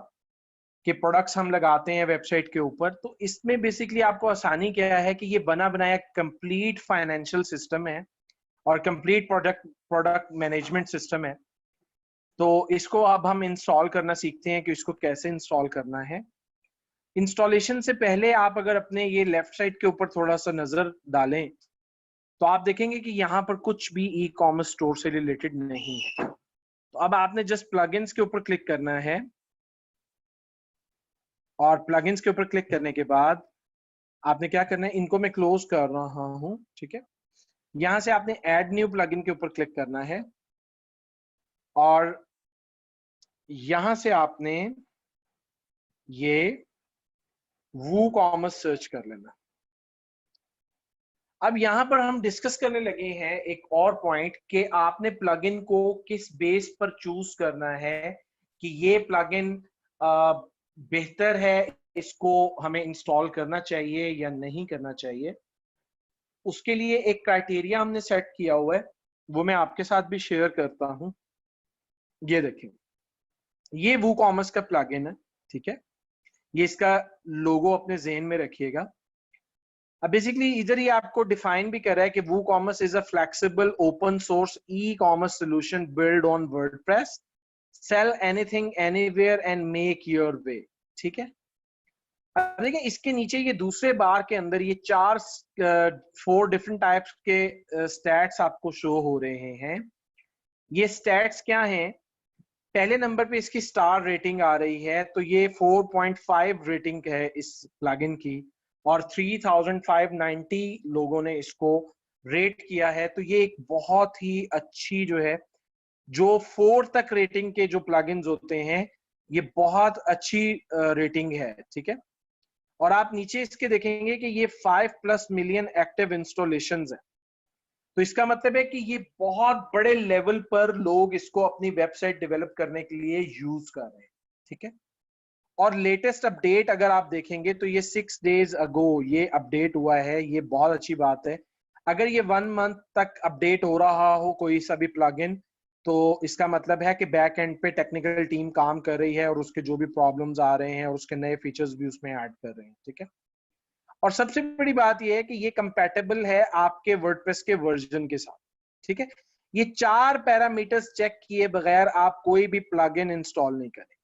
कि प्रोडक्ट्स हम लगाते हैं वेबसाइट के ऊपर, तो इसमें बेसिकली आपको आसानी क्या है कि ये बना बनाया कंप्लीट फाइनेंशियल सिस्टम है और complete product product management system है। तो इसको अब हम इंस्टॉल करना सीखते हैं कि इसको कैसे इंस्टॉल करना है। इंस्टॉलेशन से पहले आप अगर अपने ये लेफ्ट साइड के ऊपर थोड़ा सा नजर डालें तो आप देखेंगे कि यहाँ पर कुछ भी ई कॉमर्स स्टोर से रिलेटेड नहीं है। तो अब आपने जस्ट प्लगइन्स के ऊपर क्लिक करना है और प्लगइन्स के ऊपर क्लिक करने के बाद आपने क्या करना है, इनको मैं क्लोज कर रहा हूं। ठीक है, यहां से आपने ऐड न्यू प्लगइन के ऊपर क्लिक करना है और यहां से आपने ये वू कॉमर्स सर्च कर लेना। अब यहां पर हम डिस्कस करने लगे हैं एक और पॉइंट कि आपने प्लगइन को किस बेस पर चूज करना है कि ये प्लगइन बेहतर है, इसको हमें इंस्टॉल करना चाहिए या नहीं करना चाहिए। उसके लिए एक क्राइटेरिया हमने सेट किया हुआ है, वो मैं आपके साथ भी शेयर करता हूं। ये देखिए, ये वू कॉमर्स का प्लगइन है। ठीक है, ये इसका लोगो अपने ज़हन में रखिएगा। अब बेसिकली इधर ही आपको डिफाइन भी कर रहा है कि WooCommerce is a flexible open source ecommerce solution build on WordPress, sell anything anywhere and make your way. ठीक है, अब देखिए इसके नीचे ये दूसरे बार के अंदर ये 4 डिफरेंट टाइप्स के स्टैट्स आपको शो हो रहे हैं। ये स्टैट्स क्या हैं? पहले नंबर पे इसकी स्टार रेटिंग आ रही है, तो ये 4.5 रेटिंग है इस प्लगइन की और 3590 लोगों ने इसको रेट किया है। तो ये एक बहुत ही अच्छी जो है, जो 4 तक रेटिंग के जो प्लगइन्स होते हैं ये बहुत अच्छी रेटिंग है। ठीक है, और आप नीचे इसके देखेंगे कि ये 5+ मिलियन एक्टिव इंस्टॉलेशन है। तो इसका मतलब है कि ये बहुत बड़े लेवल पर लोग इसको अपनी वेबसाइट डेवलप करने के लिए यूज कर रहे हैं। ठीक है, और लेटेस्ट अपडेट अगर आप देखेंगे तो ये 6 डेज अगो ये अपडेट हुआ है। ये बहुत अच्छी बात है। अगर ये 1 मंथ तक अपडेट हो रहा हो कोई सा भी प्लगइन, तो इसका मतलब है कि बैक एंड पे टेक्निकल टीम काम कर रही है और उसके जो भी प्रॉब्लम्स आ रहे हैं और उसके नए फीचर्स भी उसमें ऐड कर रहे हैं। ठीक है, और सबसे बड़ी बात यह है कि ये कंपैटिबल है आपके वर्डप्रेस के वर्जन के साथ। ठीक है, ये 4 पैरामीटर्स चेक किए बगैर आप कोई भी प्लगइन इंस्टॉल नहीं करें।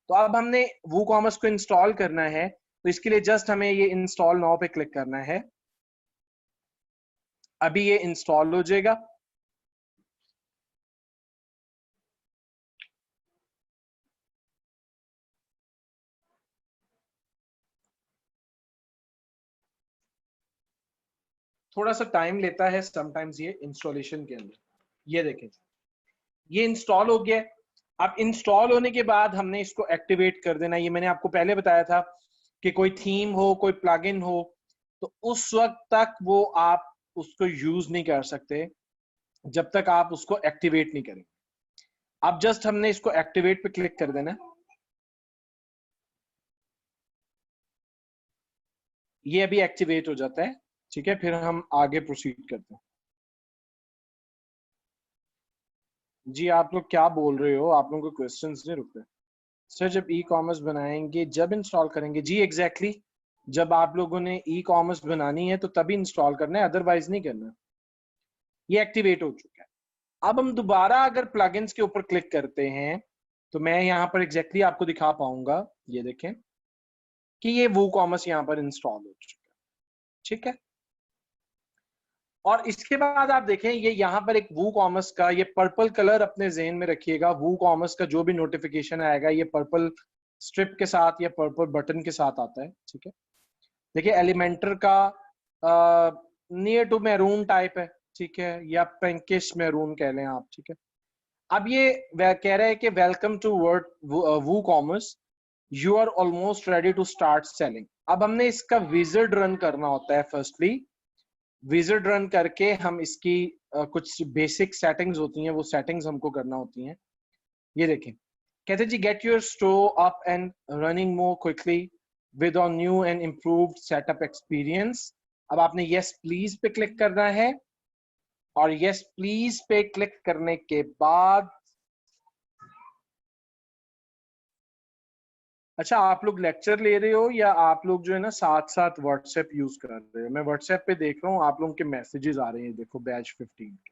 तो अब हमने वूकॉमर्स को इंस्टॉल करना है, तो इसके लिए जस्ट हमें ये इंस्टॉल नाउ पे क्लिक करना है। अभी ये इंस्टॉल हो जाएगा। थोड़ा सा टाइम लेता है समटाइम्स ये इंस्टॉलेशन के अंदर। ये देखें, ये इंस्टॉल हो गया। अब इंस्टॉल होने के बाद हमने इसको एक्टिवेट कर देना। ये मैंने आपको पहले बताया था कि कोई थीम हो, कोई प्लगइन हो, तो उस वक्त तक वो आप उसको यूज नहीं कर सकते जब तक आप उसको एक्टिवेट नहीं करें। अब जस्ट हमने इसको एक्टिवेट पे क्लिक कर देना। ये अभी एक्टिवेट हो जाता है। ठीक है, फिर हम आगे प्रोसीड करते हैं। जी आप लोग क्या बोल रहे हो, आप लोगों को क्वेश्चंस नहीं रुक रहे? सर जब ई कॉमर्स बनाएंगे जब इंस्टॉल करेंगे, जी एग्जैक्टली exactly, जब आप लोगों ने ई कॉमर्स बनानी है तो तभी इंस्टॉल करना है, अदरवाइज नहीं करना। ये एक्टिवेट हो चुका है। अब हम दोबारा अगर प्लगइन्स के ऊपर क्लिक करते हैं तो मैं यहाँ पर एग्जैक्टली exactly आपको दिखा पाऊंगा, ये देखें कि ये वो कॉमर्स यहाँ पर इंस्टॉल हो चुका है। ठीक है, और इसके बाद आप देखें ये यहाँ पर एक वू कॉमर्स का ये पर्पल कलर अपने जहन में रखिएगा, वू कॉमर्स का जो भी नोटिफिकेशन आएगा ये पर्पल स्ट्रिप के साथ या पर्पल बटन के साथ आता है। ठीक है, देखिए एलिमेंटर का नियर टू मैरून टाइप है, ठीक है, या पिंकिश मैरून कह लें आप। ठीक है, अब ये कह रहा है कि welcome to word WooCommerce, you are almost ready to start selling. अब हमने इसका विजिट रन करना होता है। फर्स्टली विजिट रन करके हम इसकी कुछ बेसिक सेटिंग्स होती हैं, वो सेटिंग्स हमको करना होती हैं। ये देखें, कहते जी get your store up and running more quickly with an new and improved setup experience. अब आपने यस प्लीज पे क्लिक करना है, और यस प्लीज पे क्लिक करने के बाद अच्छा आप लोग लेक्चर ले रहे हो या आप लोग जो है ना साथ साथ व्हाट्सएप यूज कर रहे हो? मैं व्हाट्सएप पे देख रहा हूँ आप लोगों के मैसेजेस आ रहे हैं, देखो बैच 15 के।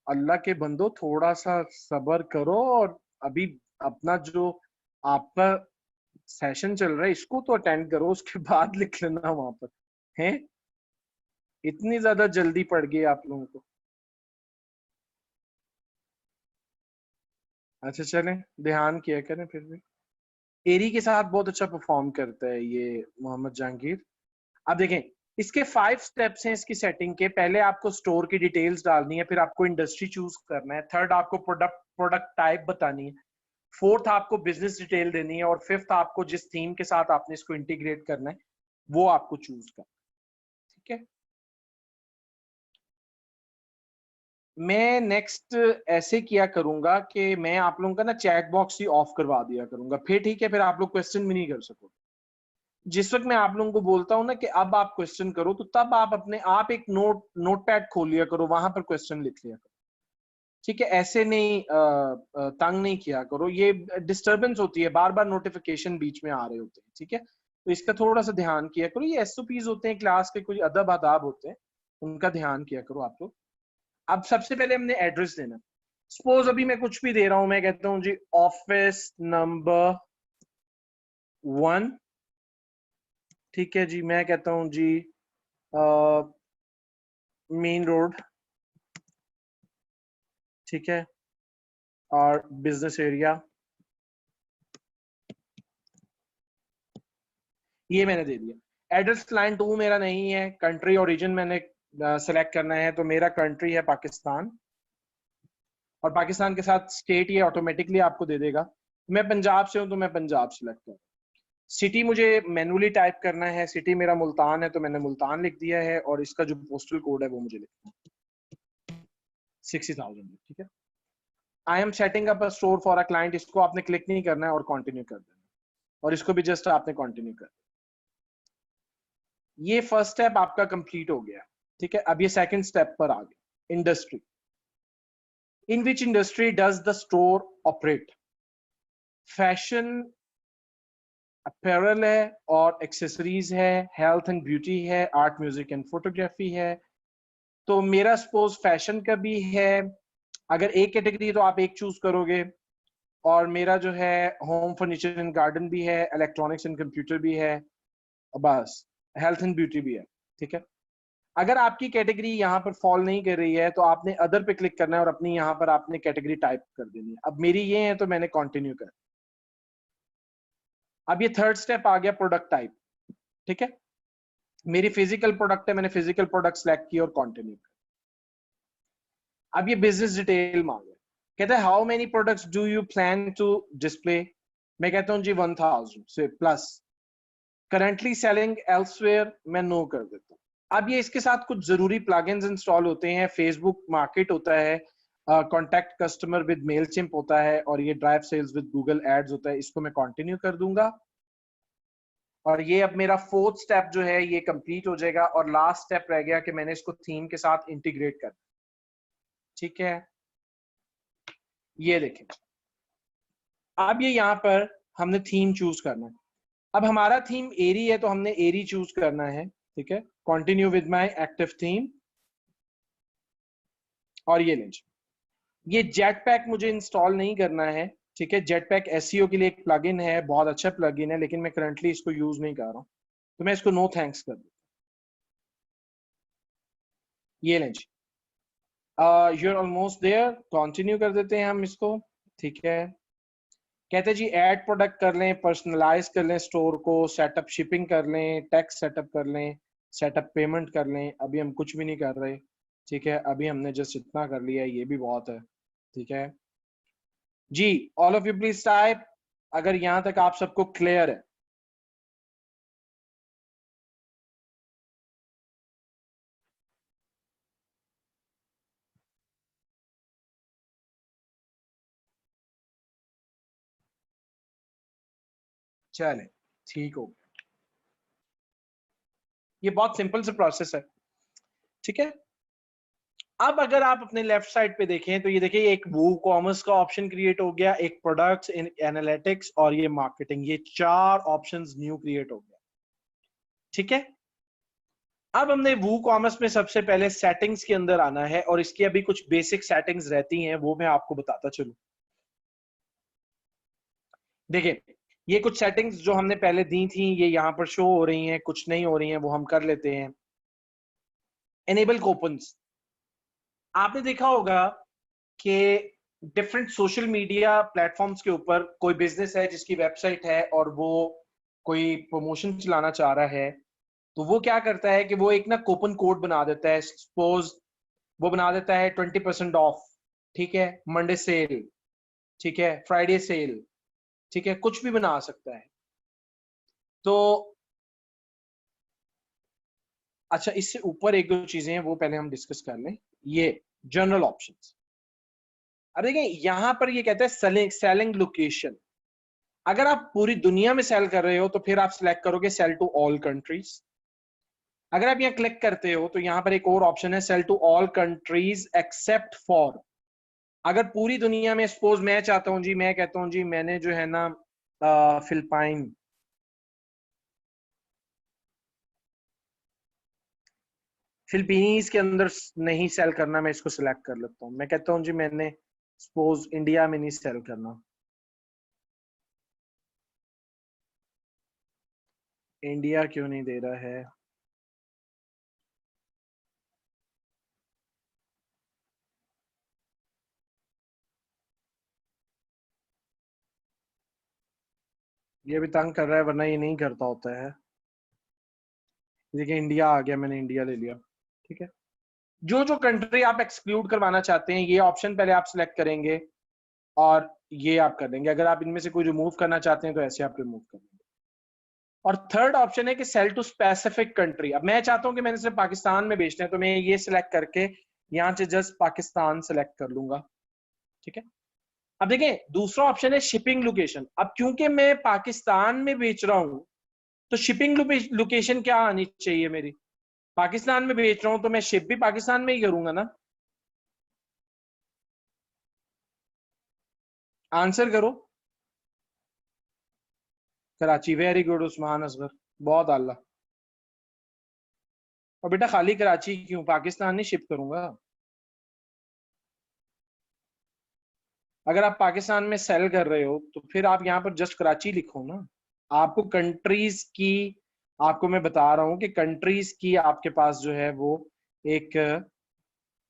अल्लाह के बंदो थोड़ा सा सब्र करो, और अभी अपना जो आपका सेशन चल रहा है इसको तो अटेंड करो, उसके बाद लिख लेना वहां पर है। इतनी ज्यादा जल्दी पड़ गई आप लोगों को। अच्छा चलें, ध्यान किया करें। फिर भी एरी के साथ बहुत अच्छा परफॉर्म करता है ये मोहम्मद जहांगीर। अब देखें इसके 5 स्टेप्स हैं इसकी सेटिंग के। पहले आपको स्टोर की डिटेल्स डालनी है, फिर आपको इंडस्ट्री चूज करना है, थर्ड आपको प्रोडक्ट टाइप बतानी है, फोर्थ आपको बिजनेस डिटेल देनी है, और फिफ्थ आपको जिस थीम के साथ आपने इसको इंटीग्रेट करना है वो आपको चूज करना है। ठीक है, मैं नेक्स्ट ऐसे किया करूंगा कि मैं आप लोगों का ना चैट बॉक्स ही ऑफ करवा दिया करूंगा, फिर ठीक है, फिर आप लोग क्वेश्चन भी नहीं कर सकोगे। जिस वक्त मैं आप लोगों को बोलता हूं ना कि अब आप क्वेश्चन करो, तो तब आप अपने आप एक नोटपैड खोल लिया करो, वहां पर क्वेश्चन लिख लिया करो। ठीक है, ऐसे नहीं तंग नहीं किया करो, ये डिस्टरबेंस होती है, बार बार नोटिफिकेशन बीच में आ रहे होते हैं। ठीक है, तो इसका थोड़ा सा ध्यान किया करो। ये एसओपीज होते हैं क्लास के, कुछ अदब आदाब होते हैं, उनका ध्यान किया करो आप लोग। अब सबसे पहले हमने एड्रेस देना। सपोज अभी मैं कुछ भी दे रहा हूं, मैं कहता हूं जी ऑफिस नंबर 1। ठीक है जी, मैं कहता हूं जी मेन रोड। ठीक है, और बिजनेस एरिया, ये मैंने दे दिया। एड्रेस लाइन 2 मेरा नहीं है, कंट्री ओरिजिन मैंने सेलेक्ट करना है, तो मेरा कंट्री है पाकिस्तान, और पाकिस्तान के साथ स्टेट ये ऑटोमेटिकली आपको दे देगा। मैं पंजाब से हूं तो मैं पंजाब सिलेक्ट करूँ। सिटी मुझे मैनुअली टाइप करना है, सिटी मेरा मुल्तान है तो मैंने मुल्तान लिख दिया है, और इसका जो पोस्टल कोड है वो मुझे लिखना है 60,000। ठीक है, I am setting up a store for a client, इसको आपने क्लिक नहीं करना है और कंटिन्यू कर देना, और इसको भी जस्ट आपने कंटिन्यू कर देना। ये फर्स्ट स्टेप आपका कंप्लीट हो गया। ठीक है, अब ये सेकंड स्टेप पर आ गया, industry. In which industry does the store operate? Fashion apparel है, और एक्सेसरीज है, हेल्थ एंड ब्यूटी है, आर्ट म्यूजिक एंड फोटोग्राफी है। तो मेरा सपोज फैशन का भी है, अगर एक कैटेगरी तो आप एक चूज करोगे, और मेरा जो है होम फर्नीचर एंड गार्डन भी है, इलेक्ट्रॉनिक्स एंड कंप्यूटर भी है, बस हेल्थ एंड ब्यूटी भी है। ठीक है, अगर आपकी कैटेगरी यहाँ पर फॉल नहीं कर रही है तो आपने अदर पे क्लिक करना है, और अपनी यहाँ पर आपने कैटेगरी टाइप कर देनी है। अब मेरी ये है तो मैंने कंटिन्यू कर। अब ये थर्ड स्टेप आ गया, प्रोडक्ट टाइप। ठीक है, मेरी फिजिकल प्रोडक्ट है, मैंने फिजिकल प्रोडक्ट सेलेक्ट किया और कंटिन्यू कर। अब ये बिजनेस डिटेल मांगे, कहता है how many products do you plan to display? मैं कहता हूँ जी 1000 से प्लस। करंटली सेलिंग एल्सवेयर, मैं नो कर देता हूँ। अब ये इसके साथ कुछ जरूरी प्लगइन्स इंस्टॉल होते हैं, फेसबुक मार्केट होता है, कॉन्टैक्ट कस्टमर विद मेलचिम्प होता है, और ये drive sales with Google ads होता है। इसको मैं कंटिन्यू कर दूंगा, और ये अब मेरा फोर्थ स्टेप जो है ये कंप्लीट हो जाएगा और लास्ट स्टेप रह गया कि मैंने इसको थीम के साथ इंटीग्रेट करना। ठीक है, ये देखें अब ये यहाँ पर हमने थीम चूज करना है। अब हमारा थीम एरी है तो हमने एरी चूज करना है। ठीक है, continue with my active theme और ये लीजिए, ये जेट पैक मुझे इंस्टॉल नहीं करना है। ठीक है, जेट पैक एसईओ के लिए एक प्लगइन है, बहुत अच्छा प्लगइन है, लेकिन मैं करंटली इसको यूज नहीं कर रहा हूं तो मैं इसको नो थैंक्स कर दूं। ये लें जी, you are almost there, continue कर देते हैं हम इसको। ठीक है, कहते हैं जी ऐड प्रोडक्ट कर लें, पर्सनलाइज कर लें स्टोर को, सेटअप शिपिंग कर लें, टैक्स सेटअप कर लें, सेटअप पेमेंट कर लें। अभी हम कुछ भी नहीं कर रहे। ठीक है, अभी हमने जस्ट इतना कर लिया है, ये भी बहुत है। ठीक है जी, all of you please type अगर यहां तक आप सबको क्लियर है। चले, ठीक हो गया। ये बहुत सिंपल से प्रोसेस है। ठीक है, अब अगर आप अपने लेफ्ट साइड पे देखें तो ये देखिए एक वो कॉमर्स का ऑप्शन क्रिएट हो गया, एक प्रोडक्ट्स, इन एनालिटिक्स और ये मार्केटिंग, ये 4 ऑप्शंस न्यू क्रिएट हो गया। ठीक है, अब हमने वो कॉमर्स में सबसे पहले सेटिंग्स के अंदर आना है और इसकी अभी कुछ बेसिक सेटिंग्स रहती हैं, वो मैं आपको बताता चलूं। देखिए ये कुछ सेटिंग्स जो हमने पहले दी थी ये यहाँ पर शो हो रही हैं, कुछ नहीं हो रही हैं वो हम कर लेते हैं। एनेबल कूपन्स, आपने देखा होगा कि डिफरेंट सोशल मीडिया प्लेटफॉर्म्स के ऊपर कोई बिजनेस है जिसकी वेबसाइट है और वो कोई प्रमोशन चलाना चाह रहा है तो वो क्या करता है कि वो एक ना कूपन कोड बना देता है। सपोज वो बना देता है 20% ऑफ, ठीक है, मंडे सेल, ठीक है, फ्राइडे सेल, ठीक है, कुछ भी बना सकता है। तो अच्छा, इससे ऊपर एक दो चीजें हैं वो पहले हम डिस्कस कर लें। ये जनरल ऑप्शंस, अब देखिए यहां पर ये कहता है सेलिंग लोकेशन। अगर आप पूरी दुनिया में सेल कर रहे हो तो फिर आप सिलेक्ट करोगे सेल टू ऑल कंट्रीज। अगर आप यहाँ क्लिक करते हो तो यहाँ पर एक और ऑप्शन है sell to all countries except for. अगर पूरी दुनिया में सपोज मैं चाहता हूं जी, मैं कहता हूं जी मैंने जो है ना फिलिपाइन, फिलीपींस के अंदर नहीं सेल करना, मैं इसको सिलेक्ट कर लेता हूं। मैं कहता हूं जी मैंने सपोज इंडिया में नहीं सेल करना, इंडिया क्यों नहीं दे रहा है? ये भी तंग कर रहा है वरना ये नहीं करता होता है। देखिए इंडिया आ गया, मैंने इंडिया ले लिया। ठीक है, जो जो कंट्री आप एक्सक्लूड करवाना चाहते हैं ये ऑप्शन पहले आप सिलेक्ट करेंगे और ये आप कर देंगे। अगर आप इनमें से कोई रिमूव करना चाहते हैं तो ऐसे आप रिमूव कर देंगे। और थर्ड ऑप्शन है कि सेल टू स्पेसिफिक कंट्री। अब मैं चाहता हूं कि मैंने सिर्फ पाकिस्तान में बेचना है तो मैं ये सिलेक्ट करके यहां से जस्ट पाकिस्तान सिलेक्ट कर लूंगा। ठीक है, अब देखें दूसरा ऑप्शन है शिपिंग लोकेशन। अब क्योंकि मैं पाकिस्तान में बेच रहा हूं तो शिपिंग लोकेशन क्या आनी चाहिए मेरी? पाकिस्तान में बेच रहा हूं तो मैं शिप भी पाकिस्तान में ही करूंगा ना। आंसर करो। कराची, वेरी गुड उस्मान असगर, बहुत आला। और बेटा खाली कराची क्यों, पाकिस्तान नहीं शिप करूंगा? अगर आप पाकिस्तान में सेल कर रहे हो तो फिर आप यहाँ पर जस्ट कराची लिखो ना। आपको कंट्रीज की, आपको मैं बता रहा हूं कि कंट्रीज की आपके पास जो है वो एक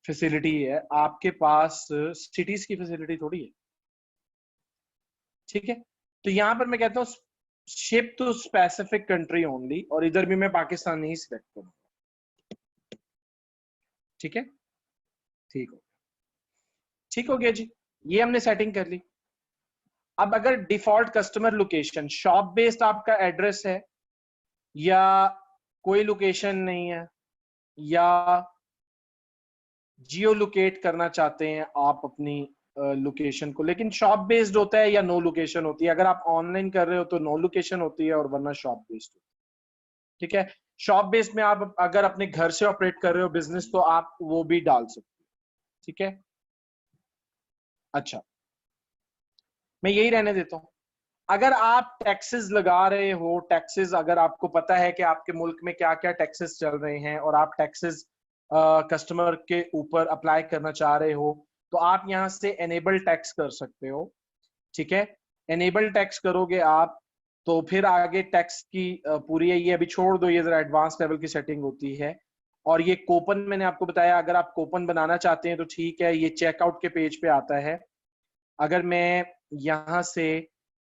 फैसिलिटी है, आपके पास सिटीज की फैसिलिटी थोड़ी है। ठीक है, तो यहां पर मैं कहता हूँ ship to specific country only और इधर भी मैं पाकिस्तान नहीं सिलेक्ट करूंगा। ठीक है, ठीक हो, ठीक हो गया जी, ये हमने सेटिंग कर ली। अब अगर default customer location shop based आपका एड्रेस है या कोई लोकेशन नहीं है या जियो लोकेट करना चाहते हैं आप अपनी लोकेशन को, लेकिन शॉप बेस्ड होता है या नो लोकेशन होती है। अगर आप ऑनलाइन कर रहे हो तो नो लोकेशन होती है और वरना शॉप बेस्ड होती है। ठीक है। शॉप बेस्ड में आप अगर अपने घर से ऑपरेट कर रहे हो बिजनेस तो आप वो भी डाल सकते हो, ठीक है। अच्छा, मैं यही रहने देता हूं। अगर आप टैक्सेस लगा रहे हो, टैक्सेस अगर आपको पता है कि आपके मुल्क में क्या क्या टैक्सेस चल रहे हैं और आप टैक्सेस कस्टमर के ऊपर अप्लाई करना चाह रहे हो, तो आप यहां से एनेबल टैक्स कर सकते हो, ठीक है। एनेबल टैक्स करोगे आप तो फिर आगे टैक्स की पूरी है, ये अभी छोड़ दो, ये जरा एडवांस लेवल की सेटिंग होती है। और ये कोपन मैंने आपको बताया, अगर आप कोपन बनाना चाहते हैं तो ठीक है, ये चेकआउट के पेज पे आता है। अगर मैं यहाँ से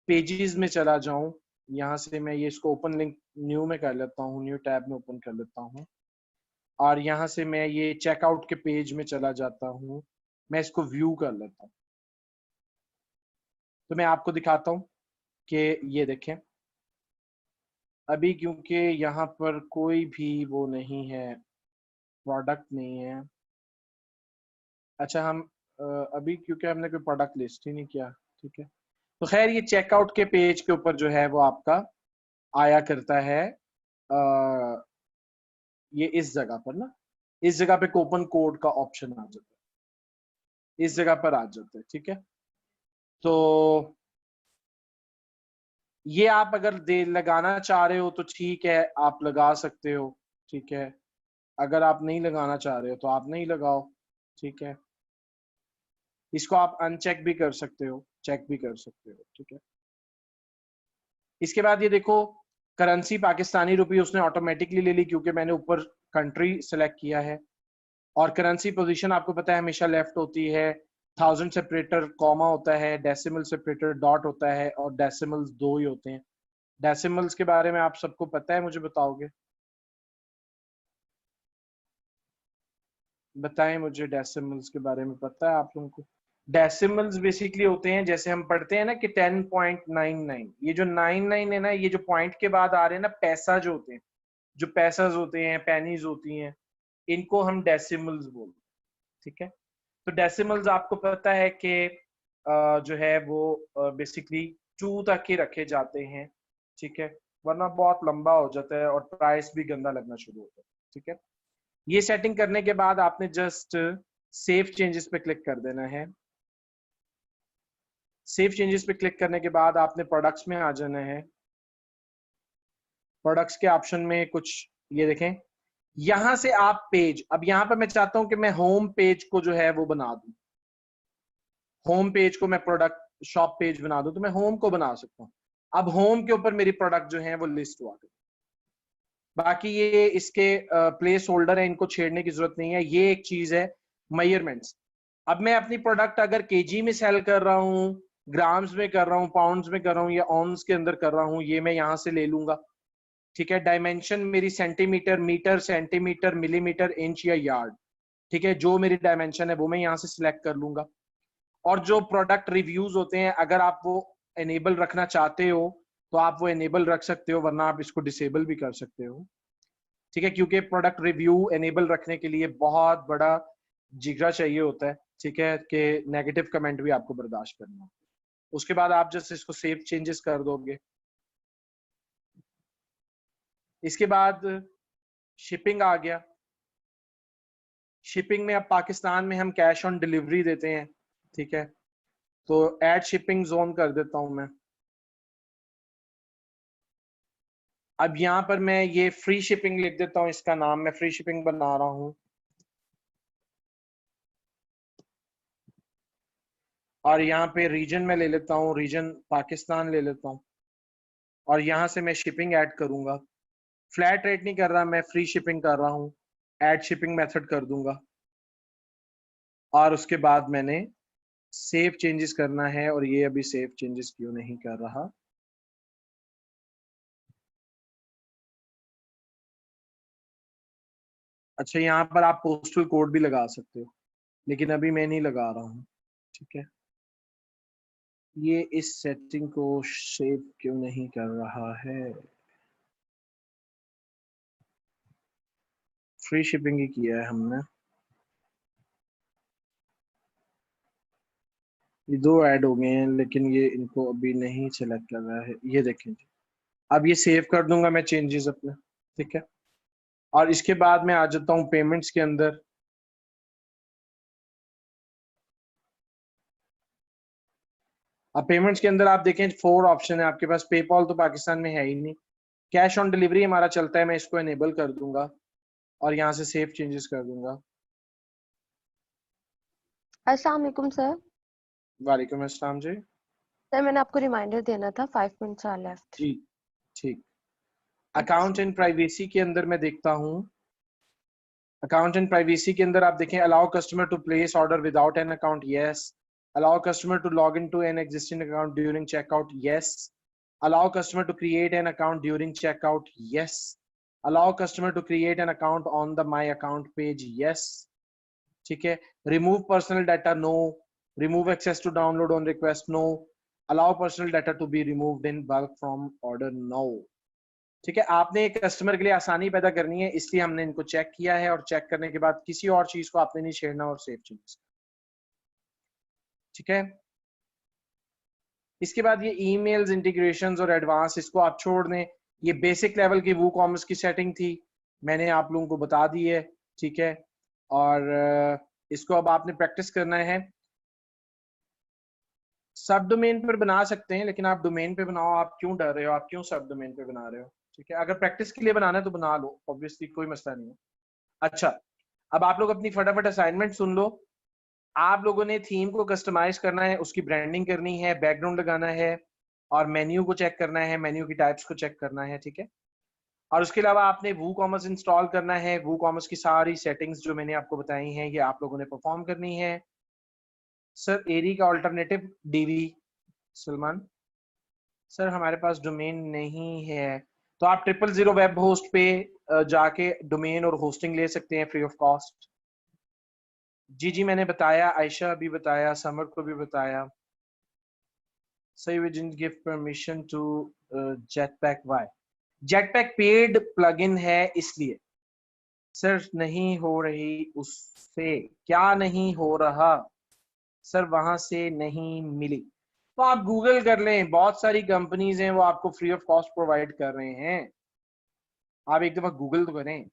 पेजेस में चला जाऊं, यहाँ से मैं ये इसको ओपन लिंक न्यू में कर लेता हूँ, न्यू टैब में ओपन कर लेता हूँ, और यहाँ से मैं ये चेकआउट के पेज में चला जाता हूँ, मैं इसको व्यू कर लेता हूँ। तो मैं आपको दिखाता हूँ कि ये देखें, अभी क्योंकि यहाँ पर कोई भी वो नहीं है, प्रोडक्ट नहीं है। अच्छा, हम अभी क्योंकि हमने कोई प्रोडक्ट लिस्ट ही नहीं किया, ठीक है। तो खैर ये चेकआउट के पेज के ऊपर जो है वो आपका आया करता है, आ, ये इस जगह पर ना, इस जगह पे कूपन कोड का ऑप्शन आ जाता है, इस जगह पर आ जाता है, ठीक है। तो ये आप अगर दे लगाना चाह रहे हो तो ठीक है, आप लगा सकते हो, ठीक है। अगर आप नहीं लगाना चाह रहे हो तो आप नहीं लगाओ, ठीक है। इसको आप अनचेक भी कर सकते हो, चेक भी कर सकते हो, ठीक है। इसके बाद ये देखो, करेंसी पाकिस्तानी रुपी उसने ऑटोमेटिकली ले ली क्योंकि मैंने ऊपर कंट्री सेलेक्ट किया है। और करेंसी पोजीशन आपको पता है हमेशा लेफ्ट होती है, 1000 सेपरेटर कॉमा होता है, डेसिमल सेपरेटर डॉट होता है, और डेसिमल्स दो ही होते हैं। डेसिमल्स के बारे में आप सबको पता है, मुझे बताओगे? बताएं मुझे, डेसिमल्स के बारे में पता है आप लोगों को? डेसिमल्स बेसिकली होते हैं, जैसे हम पढ़ते हैं ना कि 10.99, ये जो 99 है ना, ये जो पॉइंट के बाद आ रहे हैं ना, पैसा जो होते हैं, जो पैसाज होते हैं, पेनीज होती हैं, इनको हम डेसिमल्स बोलते हैं, ठीक है। तो डेसिमल्स आपको पता है कि जो है वो बेसिकली 2 तक ही रखे जाते हैं, ठीक है, वरना बहुत लंबा हो जाता है और प्राइस भी गंदा लगना शुरू होता है, ठीक है। ये सेटिंग करने के बाद आपने जस्ट सेव चेंजेस पे क्लिक कर देना है। सेव चेंजेस पे क्लिक करने के बाद आपने प्रोडक्ट्स में आ जाना है। प्रोडक्ट्स के ऑप्शन में कुछ ये देखें, यहां से आप पेज, अब यहां पर मैं चाहता हूं कि मैं होम पेज को जो है वो बना दूं, होम पेज को मैं प्रोडक्ट शॉप पेज बना दूं, तो मैं होम को बना सकता हूं। अब होम के ऊपर मेरी प्रोडक्ट जो है वो लिस्ट हुआ। बाकी ये इसके प्लेस होल्डर है, इनको छेड़ने की जरूरत नहीं है। ये एक चीज है, मेजरमेंट्स। अब मैं अपनी प्रोडक्ट अगर केजी में सेल कर रहा हूँ, ग्राम्स में कर रहा हूँ, पाउंड्स में कर रहा हूँ, या ऑन्स के अंदर कर रहा हूँ, ये मैं यहाँ से ले लूंगा, ठीक है। डायमेंशन मेरी centimetre, metre, centimetre, millimetre, inch या यार्ड, ठीक है। जो मेरी डायमेंशन है वो मैं यहाँ से सिलेक्ट कर लूंगा। और जो प्रोडक्ट रिव्यूज होते हैं, अगर आप वो एनेबल रखना चाहते हो तो आप वो एनेबल रख सकते हो, वरना आप इसको डिसेबल भी कर सकते हो, ठीक है। क्योंकि प्रोडक्ट रिव्यू एनेबल रखने के लिए बहुत बड़ा जिगरा चाहिए होता है, ठीक है, कि नेगेटिव कमेंट भी आपको बर्दाश्त करना। उसके बाद आप जस्ट इसको सेव चेंजेस कर दोगे। इसके बाद शिपिंग आ गया। शिपिंग में अब पाकिस्तान में हम कैश ऑन डिलीवरी देते हैं, ठीक है। तो ऐड शिपिंग जोन कर देता हूं मैं। अब यहाँ पर मैं ये फ्री शिपिंग लिख देता हूँ, इसका नाम मैं फ्री शिपिंग बना रहा हूँ। और यहाँ पे रीजन में ले लेता हूँ, रीजन पाकिस्तान ले लेता हूँ, और यहाँ से मैं शिपिंग ऐड करूंगा। फ्लैट रेट नहीं कर रहा, मैं फ्री शिपिंग कर रहा हूँ, ऐड शिपिंग मेथड कर दूंगा। और उसके बाद मैंने सेव चेंजेस करना है, और ये अभी सेव चेंजेस क्यों नहीं कर रहा? अच्छा, यहाँ पर आप पोस्टल कोड भी लगा सकते हो, लेकिन अभी मैं नहीं लगा रहा हूँ, ठीक है। ये इस सेटिंग को सेव क्यों नहीं कर रहा है? फ्री शिपिंग ही किया है हमने। ये दो ऐड हो गए हैं, लेकिन ये इनको अभी नहीं सिलेक्ट कर रहा है, ये देखें जी। अब ये सेव कर दूंगा मैं चेंजेस अपने। ठीक है। और इसके बाद मैं आ जाता हूँ पेमेंट्स के अंदर। अब पेमेंट्स के अंदर आप देखें 4 ऑप्शन है आपके पास। पेपॉल तो पाकिस्तान में है ही नहीं। कैश ऑन डिलीवरी हमारा चलता है, मैं इसको एनेबल कर दूंगा और यहाँ से सेव चेंजेस कर दूंगा। अस्सलाम वालेकुम सर। वालेकुम अस्सलाम जी। सर मैंने आपको रिमाइंडर देना था, 5 मिनट्स आर लेफ्ट। जी ठीक। Okay account sir. And privacy के अंदर मैं देखता हूँ, अकाउंट एंड प्राइवेसी के अंदर आप देखें allow customer to place order without an account, yes. Allow customer to log in to an existing account during checkout, yes. Allow customer to create an account during checkout, yes. Allow customer to create an account on the my account page, yes. ठीक है। Remove personal data, no. Remove access to download on request, no. Allow personal data to be removed in bulk from order, no. ठीक है। आपने एक customer के लिए आसानी पैदा करनी है, इसलिए हमने इनको चेक किया है और चेक करने के बाद किसी और चीज को आपने नहीं छेड़ना और सेव चेंजेस। ठीक है। इसके बाद ये ईमेल्स, इंटीग्रेशंस और एडवांस, इसको आप छोड़ दें। ये बेसिक लेवल की वो कॉमर्स की सेटिंग थी, मैंने आप लोगों को बता दी है। ठीक है। और इसको अब आपने प्रैक्टिस करना है। सब डोमेन पर बना सकते हैं, लेकिन आप डोमेन पे बनाओ। आप क्यों डर रहे हो, आप क्यों सब डोमेन पे बना रहे हो? ठीक है। अगर प्रैक्टिस के लिए बनाना है तो बना लो, ऑब्वियसली कोई मसला नहीं है। अच्छा, अब आप लोग अपनी फटाफट असाइनमेंट सुन लो। आप लोगों ने थीम को कस्टमाइज करना है, उसकी ब्रांडिंग करनी है, बैकग्राउंड लगाना है और मेन्यू को चेक करना है, मेन्यू की टाइप्स को चेक करना है। ठीक है। और उसके अलावा आपने वू कॉमर्स इंस्टॉल करना है। वू कॉमर्स की सारी सेटिंग्स जो मैंने आपको बताई हैं ये आप लोगों ने परफॉर्म करनी है। सर एरी का ऑल्टरनेटिव डीवी। सलमान सर हमारे पास डोमेन नहीं है, तो आप 000 वेब होस्ट पे जाके डोमेन और होस्टिंग ले सकते हैं फ्री ऑफ कॉस्ट। जी जी मैंने बताया, आयशा भी बताया, समर को भी बताया। सही, we didn't give permission to Jetpack, why? Jetpack paid plugin है इसलिए। सर नहीं हो रही, उससे क्या नहीं हो रहा? सर वहां से नहीं मिली। तो आप गूगल कर लें, बहुत सारी कंपनीज हैं वो आपको फ्री ऑफ कॉस्ट प्रोवाइड कर रहे हैं। आप एक दफा गूगल तो करें।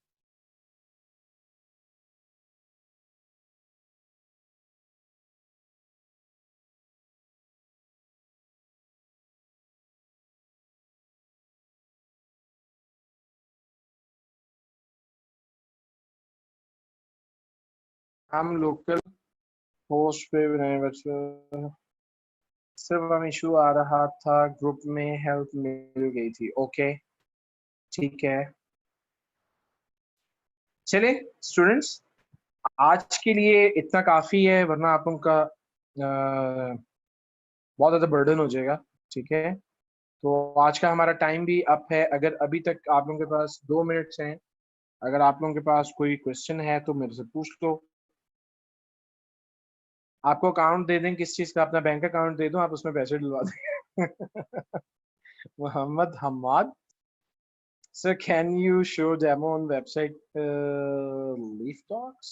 हम लोकल होस्ट पे बनाए बच्चों। सिर्फ हम इशू आ रहा था, ग्रुप में हेल्प मिल गई थी। ओके ठीक है। चले स्टूडेंट्स, आज के लिए इतना काफी है, वरना आप लोगों का बहुत ज्यादा बर्डन हो जाएगा। ठीक है। तो आज का हमारा टाइम भी अप है। अगर अभी तक आप लोगों के पास 2 मिनट्स हैं, अगर आप लोगों के पास कोई क्वेश्चन है तो मेरे से पूछ लो। आपको अकाउंट दे दें, किस चीज का? अपना बैंक अकाउंट दे दूं, आप उसमें पैसे डलवा दें। Mohammad Hammad sir, can you show demo on website leaf talks?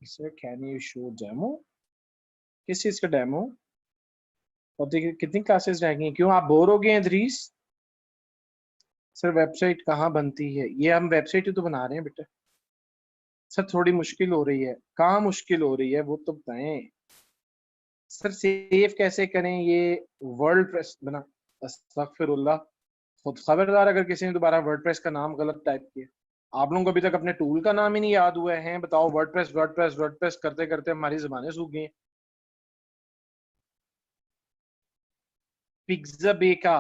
Sir can you show demo? किस चीज का डेमो? और देखिए कितनी क्लासेस रह गई हैं? क्यों आप बोर हो गए हैं दरीस? सर वेबसाइट कहाँ बनती है? ये हम वेबसाइट ही तो बना रहे हैं बेटा। सर थोड़ी मुश्किल हो रही है। कहाँ मुश्किल हो रही है वो तो बताएं। सर सेव कैसे करें ये? वर्ल्ड प्रेस बना, अस्तगफिरुल्लाह। खुद खबरदार अगर किसी ने दोबारा वर्डप्रेस का नाम गलत टाइप किया। आप लोगों को अभी तक अपने टूल का नाम ही नहीं याद हुआ है। बताओ, वर्डप्रेस वर्डप्रेस वर्डप्रेस करते करते हमारी जुबानें सूख गई। पिज्जा बेका।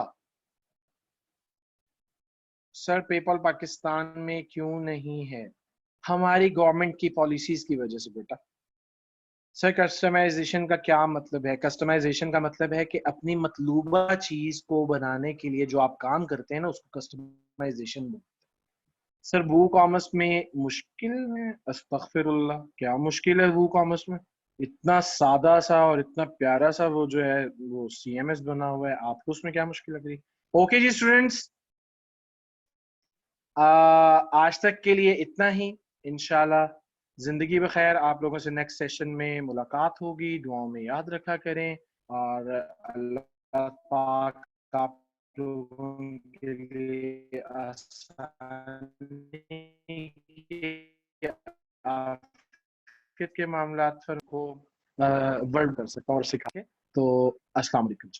सर पेपल पाकिस्तान में क्यों नहीं है? हमारी गवर्नमेंट की पॉलिसीज की वजह से बेटा। सर कस्टमाइजेशन का क्या मतलब है? कस्टमाइजेशन का मतलब है कि अपनी मतलूबा चीज को बनाने के लिए जो आप काम करते हैं ना, उसको कस्टमाइजेशन बोलते हैं। सर वू कॉमर्स में मुश्किल में? अस्तगफिरुल्लाह, क्या मुश्किल है वू कॉमर्स में? इतना सादा सा और इतना प्यारा सा वो जो है वो सीएमएस बना हुआ है, आपको उसमें क्या मुश्किल लग रही? ओके जी स्टूडेंट्स, आज तक के लिए इतना ही। इंशाल्लाह जिंदगी बखैर, आप लोगों से नेक्स्ट सेशन में मुलाकात होगी। दुआओं में याद रखा करें और अल्लाह पाक का लोगों के लिए आसानी के के मामलात पर को वर्ल्ड कर सकता और सिखा के। तो अस्सलाम वालेकुम।